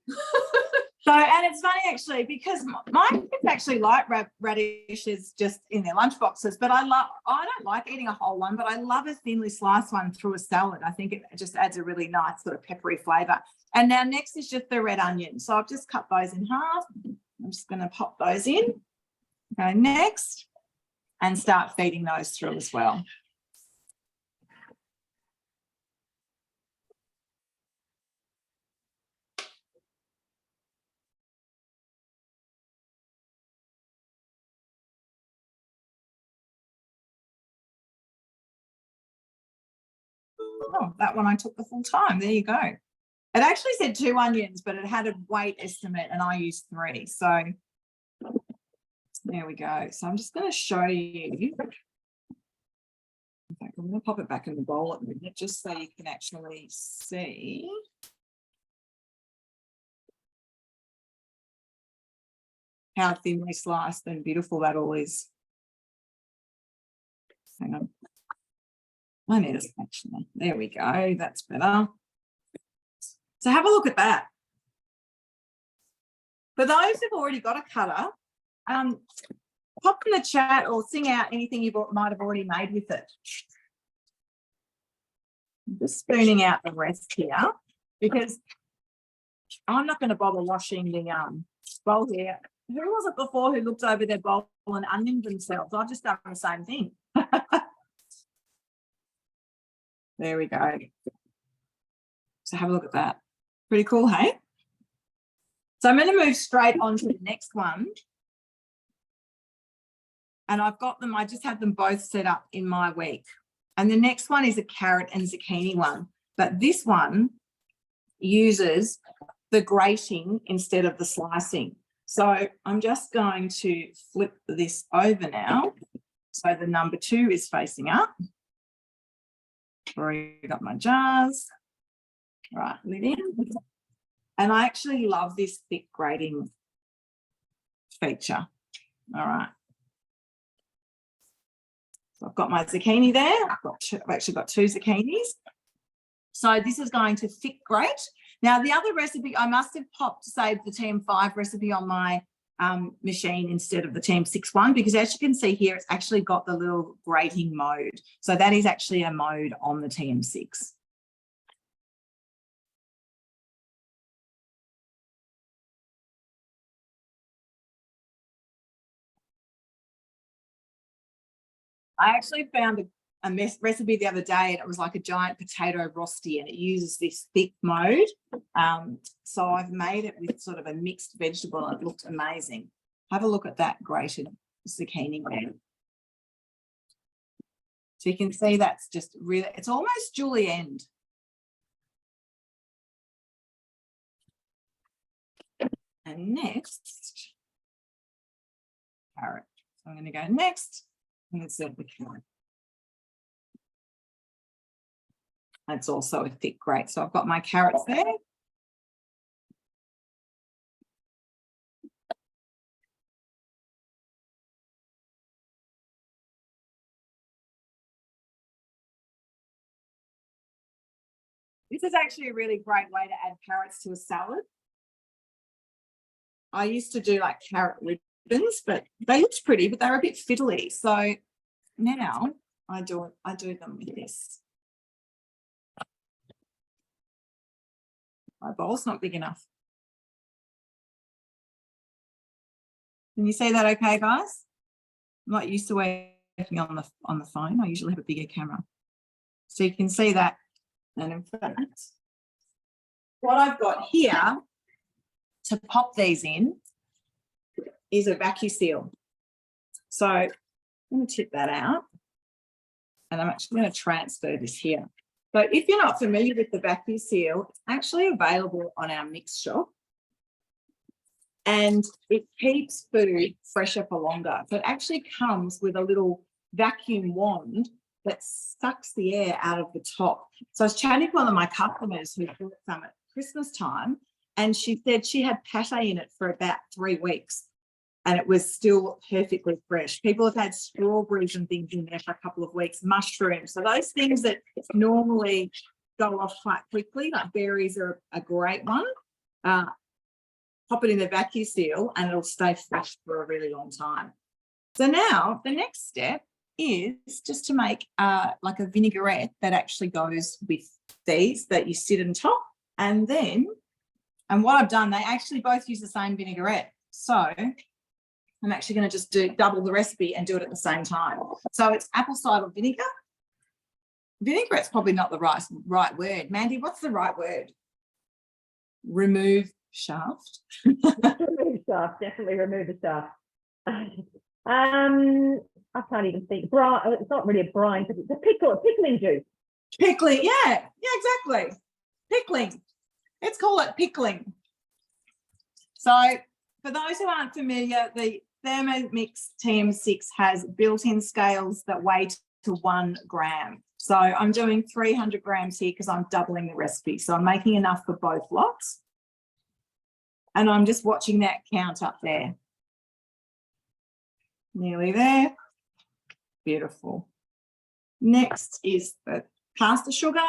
So, and it's funny actually because my kids actually like radishes just in their lunch boxes, but I don't like eating a whole one, but I love a thinly sliced one through a salad. I think it just adds a really nice sort of peppery flavour. And now next is just the red onion. So I've just cut those in half. I'm just going to pop those in. Go next and start feeding those through as well. Oh, that one I took the full time. There you go. It actually said 2 onions, but it had a weight estimate and I used 3. So there we go. So I'm just going to show you. In fact, I'm going to pop it back in the bowl at the minute just so you can actually see. How thinly sliced and beautiful that all is. Hang on. I need a spatula. There we go. That's better. So have a look at that. For those who've already got a cutter, pop in the chat or sing out anything you might have already made with it. I'm just spooning out the rest here because I'm not going to bother washing the bowl here. Who was it before who looked over their bowl and onioned themselves? I've just done the same thing. There we go. So have a look at that. Pretty cool, hey? So I'm going to move straight on to the next one. And I've got them, I just had them both set up in my week. And the next one is a carrot and zucchini one. But this one uses the grating instead of the slicing. So I'm just going to flip this over now. So the number 2 is facing up. Already got my jars. Right, lid in. And I actually love this thick grating feature. All right. So I've got my zucchini there. I've actually got 2 zucchinis. So this is going to thick grate. Now the other recipe, I must have popped, saved the TM5 recipe on my machine instead of the TM6 one, because as you can see here, it's actually got the little grating mode. So that is actually a mode on the TM6. I actually found a recipe the other day and it was like a giant potato rosti and it uses this thick mode. So I've made it with sort of a mixed vegetable and it looked amazing. Have a look at that grated zucchini there. So you can see that's just really, it's almost julienne. And next, carrot. So I'm going to go next and insert the carrot. That's also a thick grate. So I've got my carrots there. This is actually a really great way to add carrots to a salad. I used to do like carrot ribbons, but they looked pretty, but they're a bit fiddly. So now I do them with this. My bowl's not big enough. Can you see that okay, guys? I'm not used to working on the phone. I usually have a bigger camera. So you can see that. And in fact, what I've got here to pop these in is a vacuum seal. So I'm going to tip that out. And I'm actually going to transfer this here. So if you're not familiar with the vacuum seal, it's actually available on our mix shop. And it keeps food fresher for longer. So it actually comes with a little vacuum wand that sucks the air out of the top. So I was chatting to one of my customers who bought some at Christmas time, and she said she had pate in it for about 3 weeks and it was still perfectly fresh. People have had strawberries and things in there for a couple of weeks, mushrooms. So those things that normally go off quite quickly, like berries are a great one. Pop it in the vacuum seal and it'll stay fresh for a really long time. So now the next step is just to make like a vinaigrette that actually goes with these that you sit on top. And what I've done, they actually both use the same vinaigrette. So I'm actually going to just double the recipe and do it at the same time. So it's apple cider vinegar. Vinaigrette's probably not the right word. Mandy, what's the right word? Remove shaft. Remove shaft, definitely remove the shaft. I can't even think. It's not really a brine, but it's a pickling juice. Pickling, yeah, exactly. Pickling. Let's call it pickling. So for those who aren't familiar, the Thermomix TM6 has built-in scales that weigh to 1 gram. So I'm doing 300 grams here because I'm doubling the recipe. So I'm making enough for both lots. And I'm just watching that count up there. Nearly there. Beautiful. Next is the caster sugar.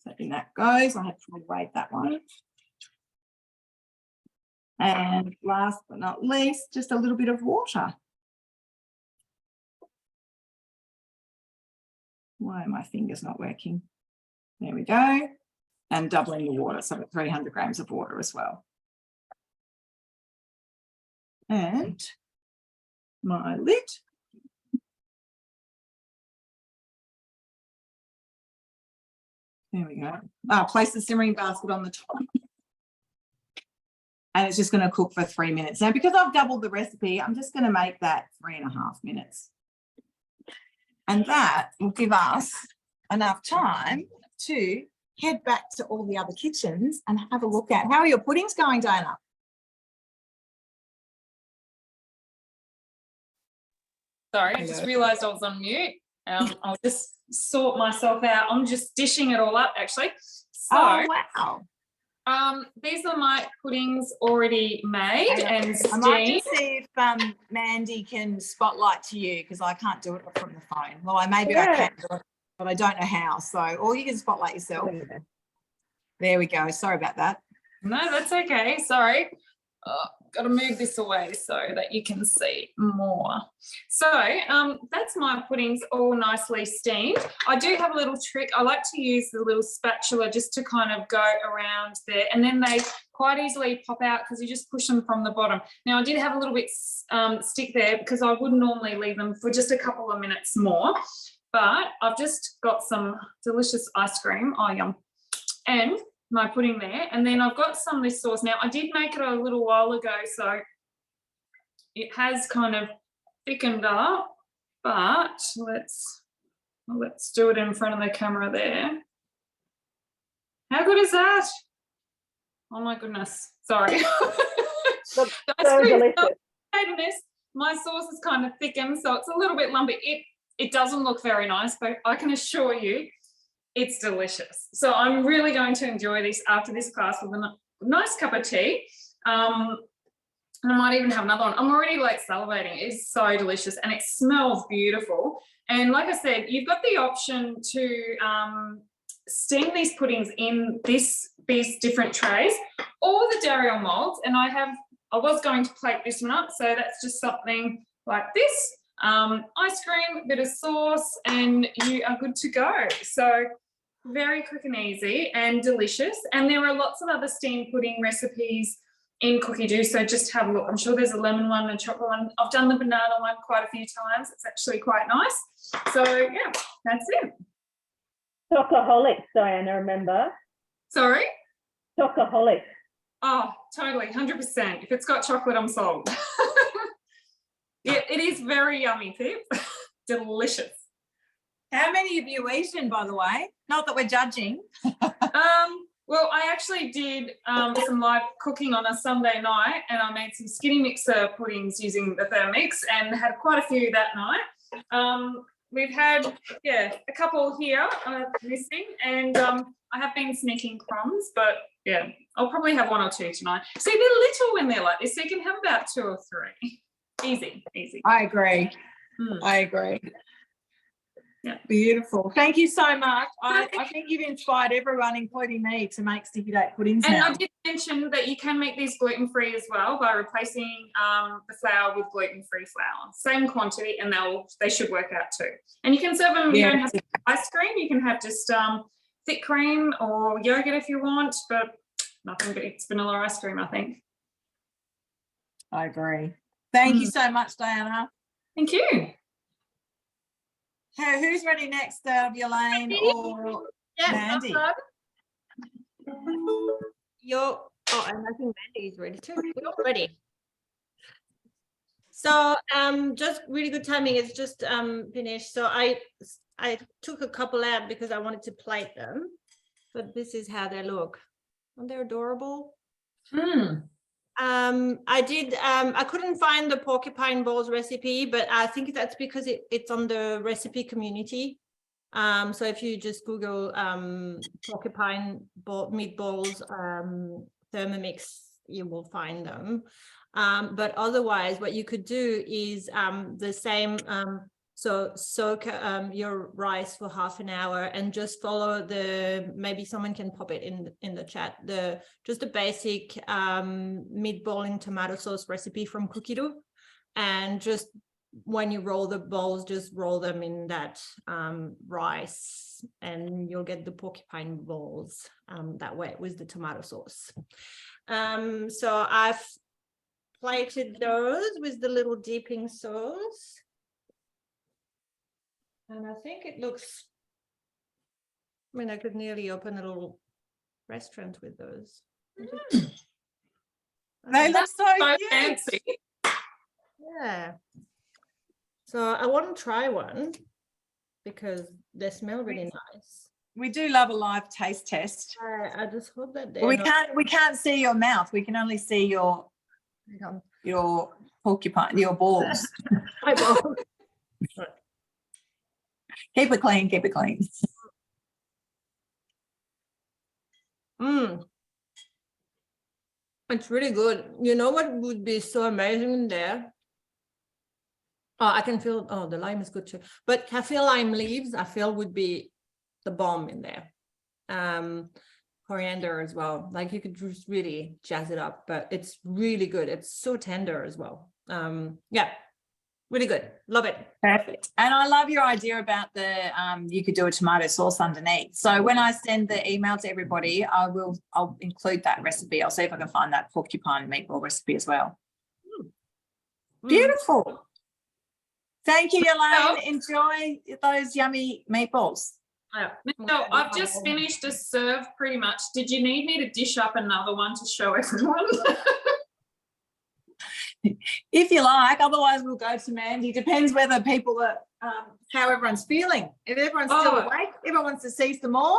So in that goes. I have to weigh that one. And last but not least, just a little bit of water. Why are my fingers not working? There we go. And doubling the water, so 300 grams of water as well. And my lid. There we go. Place the simmering basket on the top. And it's just going to cook for 3 minutes. Now, because I've doubled the recipe, I'm just going to make that 3.5 minutes. And that will give us enough time to head back to all the other kitchens and have a look at how are your puddings going, Dana? Sorry, I just realised I was on mute. I'll just sort myself out. I'm just dishing it all up, actually. So, oh, wow. These are my puddings already made and steamed. I might just see if Mandy can spotlight to you because I can't do it from the phone. Well, I can do it, but I don't know how. So, or you can spotlight yourself. Yeah. There we go. Sorry about that. No, that's okay. Sorry. Got to move this away so that you can see more. So that's my puddings all nicely steamed. I do have a little trick. I like to use the little spatula just to kind of go around there, and then they quite easily pop out because you just push them from the bottom. Now I did have a little bit stick there because I would normally leave them for just a couple of minutes more, but I've just got some delicious ice cream. Oh, yum. And my pudding there, and then I've got some of this sauce. Now I did make it a little while ago, so it has kind of thickened up, but let's do it in front of the camera there. How good is that? Oh my goodness, sorry. Looks The ice so cream delicious. potatoes, my sauce is kind of thickened, so it's a little bit lumpy. It doesn't look very nice, but I can assure you it's delicious. So I'm really going to enjoy this after this class with a nice cup of tea. And I might even have another one. I'm already like salivating. It's so delicious and it smells beautiful. And like I said, you've got the option to steam these puddings in these different trays or the Dariel molds. And I was going to plate this one up. So that's just something like this. Ice cream, a bit of sauce, and you are good to go. So very quick and easy and delicious. And there are lots of other steamed pudding recipes in Cookie Do, so just have a look. I'm sure there's a lemon one and a chocolate one. I've done the banana one quite a few times. It's actually quite nice. So yeah, that's it. Chocoholics, Diana, remember? Sorry? Chocoholics. Oh, totally, 100%. If it's got chocolate, I'm sold. Yeah, it is very yummy, Pip. Delicious. How many have you eaten, by the way? Not that we're judging. Well, I actually did some live cooking on a Sunday night, and I made some skinny mixer puddings using the Thermomix and had quite a few that night. We've had, a couple here missing, and I have been sneaking crumbs, but yeah, I'll probably have one or two tonight. See, they're little when they're like this, so you can have about 2 or 3. Easy, easy. I agree. I agree. Yeah. Beautiful. Thank you so much. I think you've inspired everyone, including me, to make sticky date puddings And now. I did mention that you can make these gluten-free as well by replacing the flour with gluten-free flour. Same quantity, and they should work out too. And you can serve them, you don't have to have ice cream. You can have just thick cream or yogurt if you want, but nothing beats vanilla ice cream, I think. I agree. Thank you so much, Diana. Thank you. Who's ready next, Elaine or Mandy? And I think Mandy is ready too. We're all ready. So just really good timing. It's just finished. So I took a couple out because I wanted to plate them, but this is how they look. Aren't they adorable? I couldn't find the porcupine balls recipe, but I think that's because it's on the recipe community. So if you just Google porcupine meatballs Thermomix, you will find them. But otherwise, what you could do is the same. So soak your rice for half an hour and just follow maybe someone can pop it in the chat, just the basic meatball in tomato sauce recipe from Cookie Do. And just when you roll the balls, just roll them in that rice and you'll get the porcupine balls that way with the tomato sauce. So I've plated those with the little dipping sauce. And I think it looks, I mean, I could nearly open a little restaurant with those. They look so cute. Fancy. Yeah. So I want to try one because they smell really nice. We do love a live taste test. I just hope that We can't see your mouth. We can only see your porcupine, your balls. Keep it clean, keep it clean. It's really good. You know what would be so amazing in there? Oh, I can feel, the lime is good too. But cafe lime leaves, I feel would be the bomb in there. Coriander as well. Like you could just really jazz it up, but it's really good. It's so tender as well. Yeah. Really good. Love it. Perfect. And I love your idea about you could do a tomato sauce underneath. So when I send the email to everybody, I'll include that recipe. I'll see if I can find that porcupine meatball recipe as well. Beautiful. Thank you, Elaine. Enjoy those yummy meatballs. No, I've just finished a serve pretty much. Did you need me to dish up another one to show everyone? If you like, otherwise we'll go to Mandy. Depends whether people are, how everyone's feeling. If everyone's still awake, everyone wants to see some more.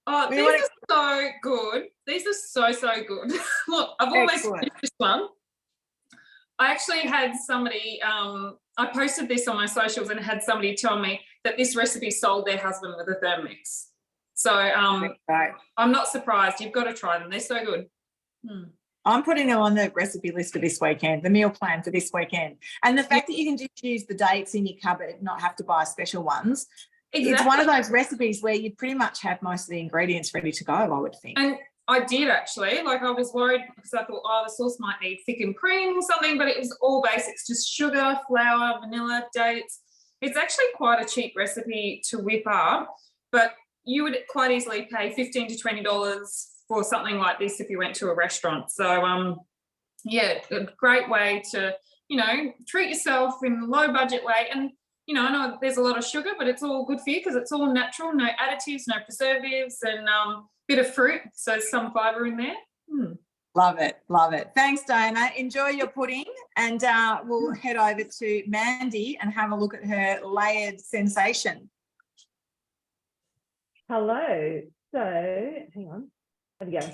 Oh, these are so good. These are so good. Look, I've almost finished this one. I actually had somebody, I posted this on my socials and had somebody tell me that this recipe sold their husband with a Thermomix. So Right. I'm not surprised. You've got to try them. They're so good. I'm putting them on the recipe list for this weekend, the meal plan for this weekend. And the fact that you can just use the dates in your cupboard, not have to buy special ones. Exactly. It's one of those recipes where you pretty much have most of the ingredients ready to go, I would think. And I did actually, like I was worried because I thought, oh, the sauce might need thickened cream or something, but it was all basics, just sugar, flour, vanilla, dates. It's actually quite a cheap recipe to whip up, but you would quite easily pay $15 to $20 for something like this if you went to a restaurant. So yeah, a great way to, you know, treat yourself in a low budget way. And, you know, I know there's a lot of sugar, but it's all good for you because it's all natural, no additives, no preservatives, and bit of fruit, so some fibre in there. Love it, love it. Thanks, Diana. Enjoy your pudding, and we'll head over to Mandy and have a look at her layered sensation. Hello. So, hang on. There we go.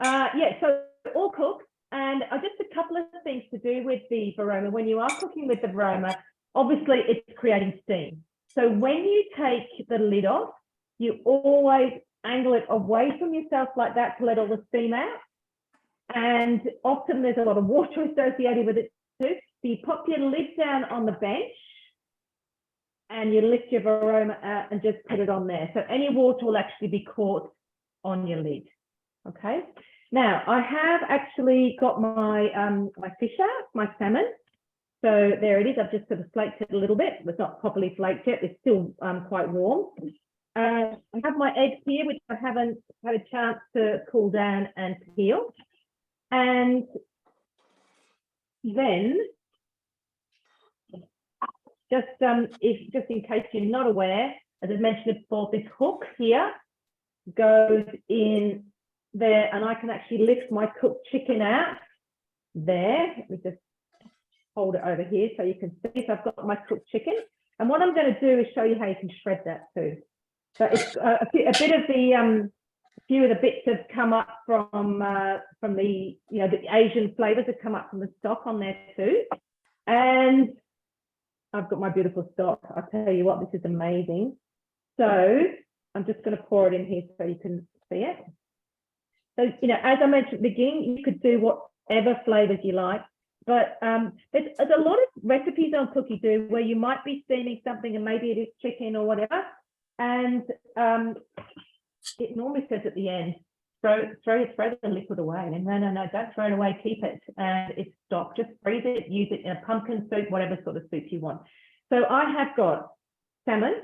Yeah, so all cooked, and just a couple of things to do with the Varoma. When you are cooking with the Varoma, obviously it's creating steam. So when you take the lid off, you always angle it away from yourself like that to let all the steam out. And often there's a lot of water associated with it too. So you pop your lid down on the bench and you lift your Varoma out and just put it on there. So any water will actually be caught on your lid. Okay. Now I have actually got my my fish out, my salmon. So there it is. I've just sort of flaked it a little bit. It's not properly flaked yet. It's still quite warm. I have my eggs here, which I haven't had a chance to cool down and peel. And then, just in case you're not aware, as I mentioned before, this hook here goes in there, and I can actually lift my cooked chicken out there. Let me just hold it over here so you can see. So I've got my cooked chicken, and what I'm going to do is show you how you can shred that too. So it's a bit of the few of the bits have come up from the, you know, the Asian flavors have come up from the stock on there too. And I've got my beautiful stock. I'll tell you what, this is amazing. So I'm just going to pour it in here so you can see it. So, you know, as I mentioned at the beginning, you could do whatever flavors you like. But there's a lot of recipes on Cookie Do where you might be steaming something and maybe it is chicken or whatever. And it normally says at the end, throw the liquid away. And no, don't throw it away, keep it. And it's stock. Just freeze it, use it in a pumpkin soup, whatever sort of soup you want. So I have got salmon,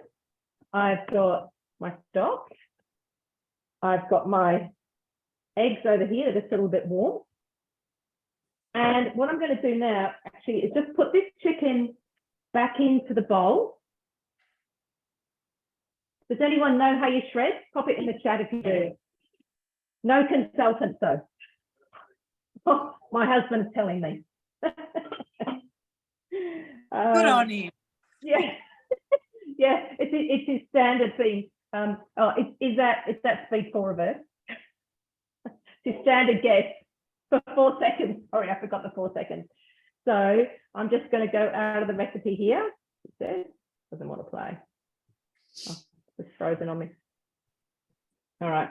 I've got my stock, I've got my eggs over here, they're just a little bit warm. And what I'm going to do now actually is just put this chicken back into the bowl. Does anyone know how you shred? Pop it in the chat if you do. No consultant though. Oh, my husband's telling me. Good on him. Yeah, yeah. It's his standard thing. Is that speed 4 reverse? It's his standard guess for 4 seconds. Sorry, I forgot the 4 seconds. So I'm just going to go out of the recipe here. It says doesn't want to play. Oh. It's frozen on me. All right.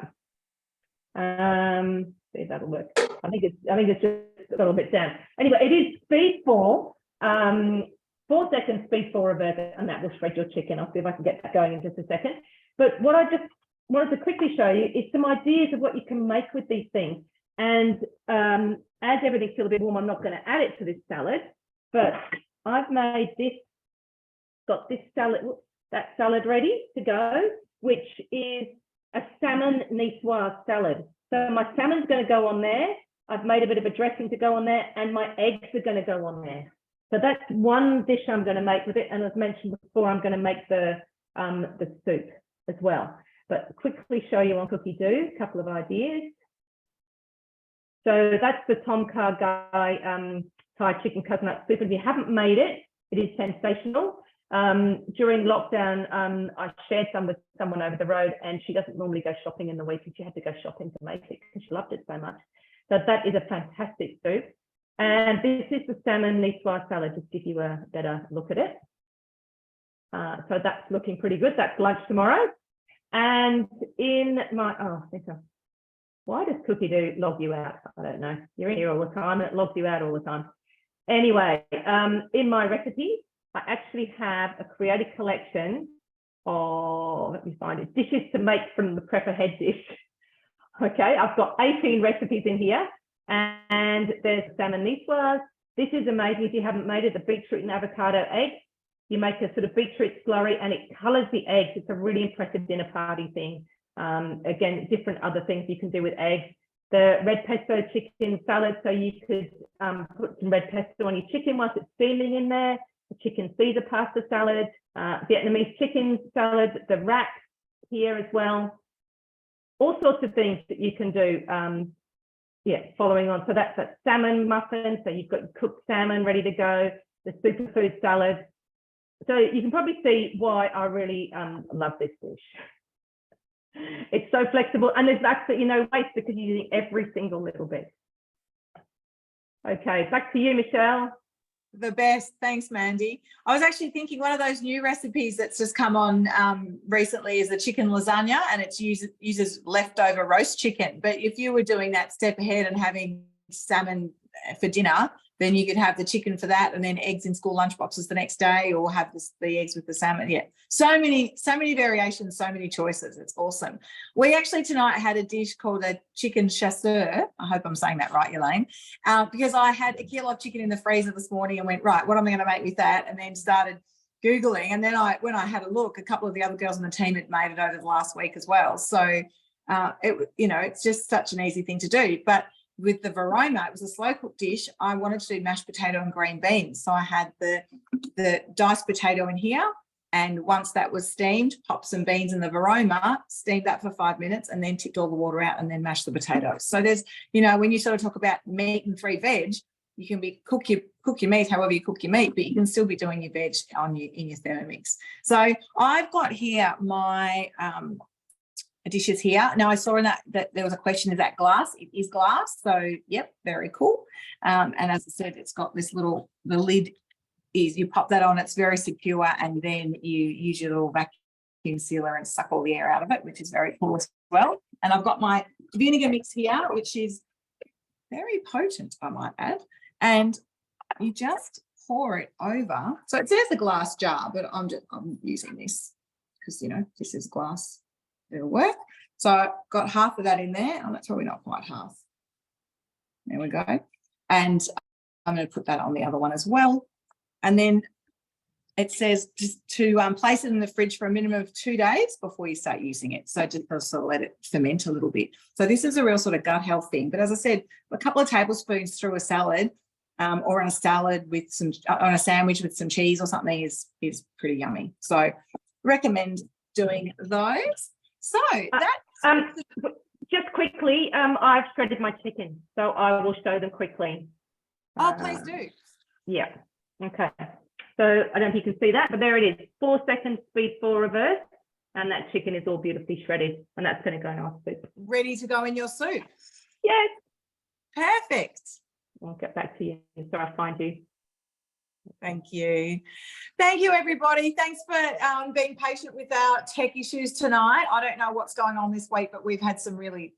See if that'll work. I think it's just a little bit down. Anyway, it is speed 4. 4 seconds, speed 4 reverse, and that will shred your chicken. I'll see if I can get that going in just a second. But what I just wanted to quickly show you is some ideas of what you can make with these things. And as everything's still a bit warm, I'm not going to add it to this salad, but I've made this, got this salad, that salad ready to go, which is a salmon niçoise salad. So my salmon's going to go on there. I've made a bit of a dressing to go on there, and my eggs are going to go on there. So that's one dish I'm going to make with it. And as mentioned before, I'm going to make the soup as well. But quickly show you on Cookie Do a couple of ideas. So that's the Tom Kha Gai Thai chicken coconut soup. If you haven't made it, it is sensational. During lockdown, I shared some with someone over the road, and she doesn't normally go shopping in the week, and she had to go shopping to make it because she loved it so much. So that is a fantastic soup. And this is the salmon niçoise salad, just to give you a better look at it. So that's looking pretty good. That's lunch tomorrow. And in my, why does Cookie log you out? I don't know. You're in here all the time and it logs you out all the time. Anyway, in my recipes, I actually have a creative collection of, let me find it, dishes to make from the prepper head dish. Okay, I've got 18 recipes in here, and there's salmon niçoise. This is amazing if you haven't made it, the beetroot and avocado egg. You make a sort of beetroot slurry and it colors the eggs. It's a really impressive dinner party thing. Again, different other things you can do with eggs. The red pesto chicken salad, so you could put some red pesto on your chicken once it's steaming in there. The chicken Caesar pasta salad, Vietnamese chicken salad, the wrap here as well. All sorts of things that you can do, following on. So that's that salmon muffin. So you've got cooked salmon ready to go, the superfood salad. So you can probably see why I really love this dish. It's so flexible and there's absolutely no waste because you're using every single little bit. Okay, back to you, Michelle. The best. Thanks, Mandy. I was actually thinking one of those new recipes that's just come on recently is the chicken lasagna, and it uses leftover roast chicken. But if you were doing that step ahead and having salmon for dinner, then you could have the chicken for that and then eggs in school lunch boxes the next day, or have the eggs with the salmon. Yeah, so many variations, so many choices. It's awesome. We actually tonight had a dish called a chicken chasseur. I hope I'm saying that right, Elaine, because I had a kilo of chicken in the freezer this morning and went, right, what am I going to make with that? And then started Googling. And then when I had a look, a couple of the other girls on the team had made it over the last week as well. So, it's just such an easy thing to do. But with the Varoma, it was a slow cook dish. I wanted to do mashed potato and green beans. So I had the diced potato in here. And once that was steamed, popped some beans in the Varoma, steamed that for 5 minutes, and then tipped all the water out and then mashed the potatoes. So there's, when you sort of talk about meat and free veg, you can cook your meat however you cook your meat, but you can still be doing your veg in your Thermomix. So I've got here my dishes here. Now I saw in that there was a question, is that glass? It is glass. So yep, very cool. And as I said, it's got this the lid is, you pop that on, it's very secure, and then you use your little vacuum sealer and suck all the air out of it, which is very cool as well. And I've got my vinegar mix here, which is very potent, I might add. And you just pour it over. So it says a glass jar, but I'm using this because this is glass. It'll work. So I've got half of that in there. Oh, that's probably not quite half. There we go. And I'm going to put that on the other one as well. And then it says just to place it in the fridge for a minimum of 2 days before you start using it. So just sort of let it ferment a little bit. So this is a real sort of gut health thing. But as I said, a couple of tablespoons through a salad or on a salad with on a sandwich with some cheese or something is pretty yummy. So recommend doing those. So that's just quickly, I've shredded my chicken, so I will show them quickly. Oh, please do. Yeah. Okay. So I don't know if you can see that, but there it is. 4 seconds, speed 4 reverse, and that chicken is all beautifully shredded, and that's going to go in our soup. Ready to go in your soup. Yes. Perfect. I'll get back to you. So I find you. Thank you. Thank you, everybody. Thanks for being patient with our tech issues tonight. I don't know what's going on this week, but we've had some really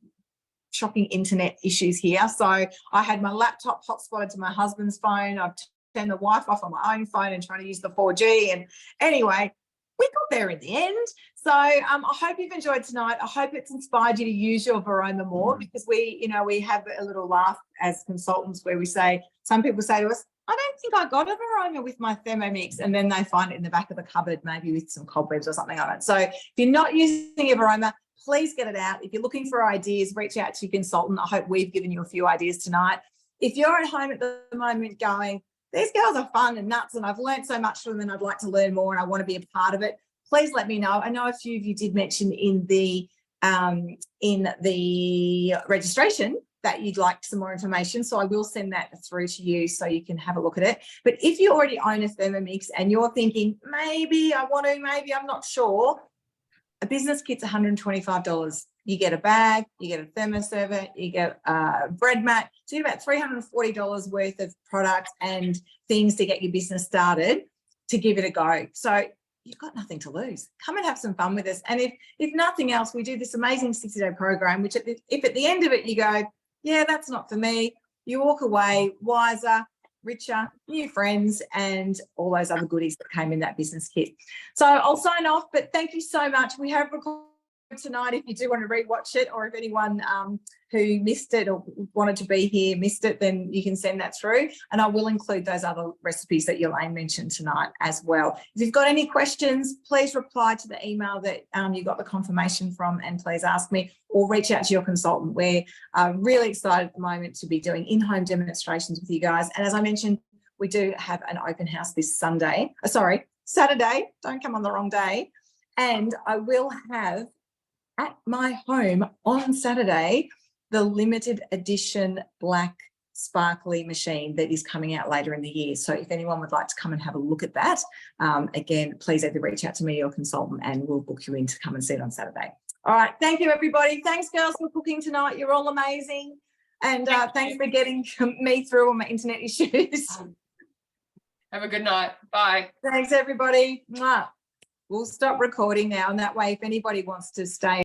shocking internet issues here. So I had my laptop hotspotted to my husband's phone. I've turned the Wi-Fi off on my own phone and trying to use the 4G. And anyway, we got there in the end. So I hope you've enjoyed tonight. I hope it's inspired you to use your Varoma more, because we have a little laugh as consultants where we say, some people say to us, I don't think I got a Varoma with my Thermomix, and then they find it in the back of the cupboard, maybe with some cobwebs or something on it. So if you're not using a Varoma, please get it out. If you're looking for ideas, reach out to your consultant. I hope we've given you a few ideas tonight. If you're at home at the moment going, these girls are fun and nuts and I've learned so much from them and I'd like to learn more and I want to be a part of it, please let me know. I know a few of you did mention in the registration that you'd like some more information. So I will send that through to you so you can have a look at it. But if you already own a Thermomix and you're thinking, maybe I want to, maybe I'm not sure, a business kit's $125. you get a bag, you get a thermoserver, you get a bread mat. So you get about $340 worth of products and things to get your business started to give it a go. So you've got nothing to lose. Come and have some fun with us. And if nothing else, we do this amazing 60-day program, which if at the end of it you go, yeah, that's not for me, you walk away wiser, richer, new friends, and all those other goodies that came in that business kit. So I'll sign off, but thank you so much. We have recorded tonight if you do want to rewatch it, or if anyone who missed it or wanted to be here missed it, then you can send that through, and I will include those other recipes that Elaine mentioned tonight as well. If you've got any questions, please reply to the email that you got the confirmation from, and please ask me, or reach out to your consultant. We're really excited at the moment to be doing in-home demonstrations with you guys, and as I mentioned, we do have an open house this Saturday, don't come on the wrong day, and I will have at my home on Saturday the limited edition black sparkly machine that is coming out later in the year. So if anyone would like to come and have a look at that, again, please either reach out to me or consultant, and we'll book you in to come and see it on Saturday. All right, thank you everybody. Thanks girls for cooking tonight. You're all amazing. And thanks for getting me through all my internet issues. Have a good night. Bye. Thanks everybody. Mwah. We'll stop recording now, and that way if anybody wants to stay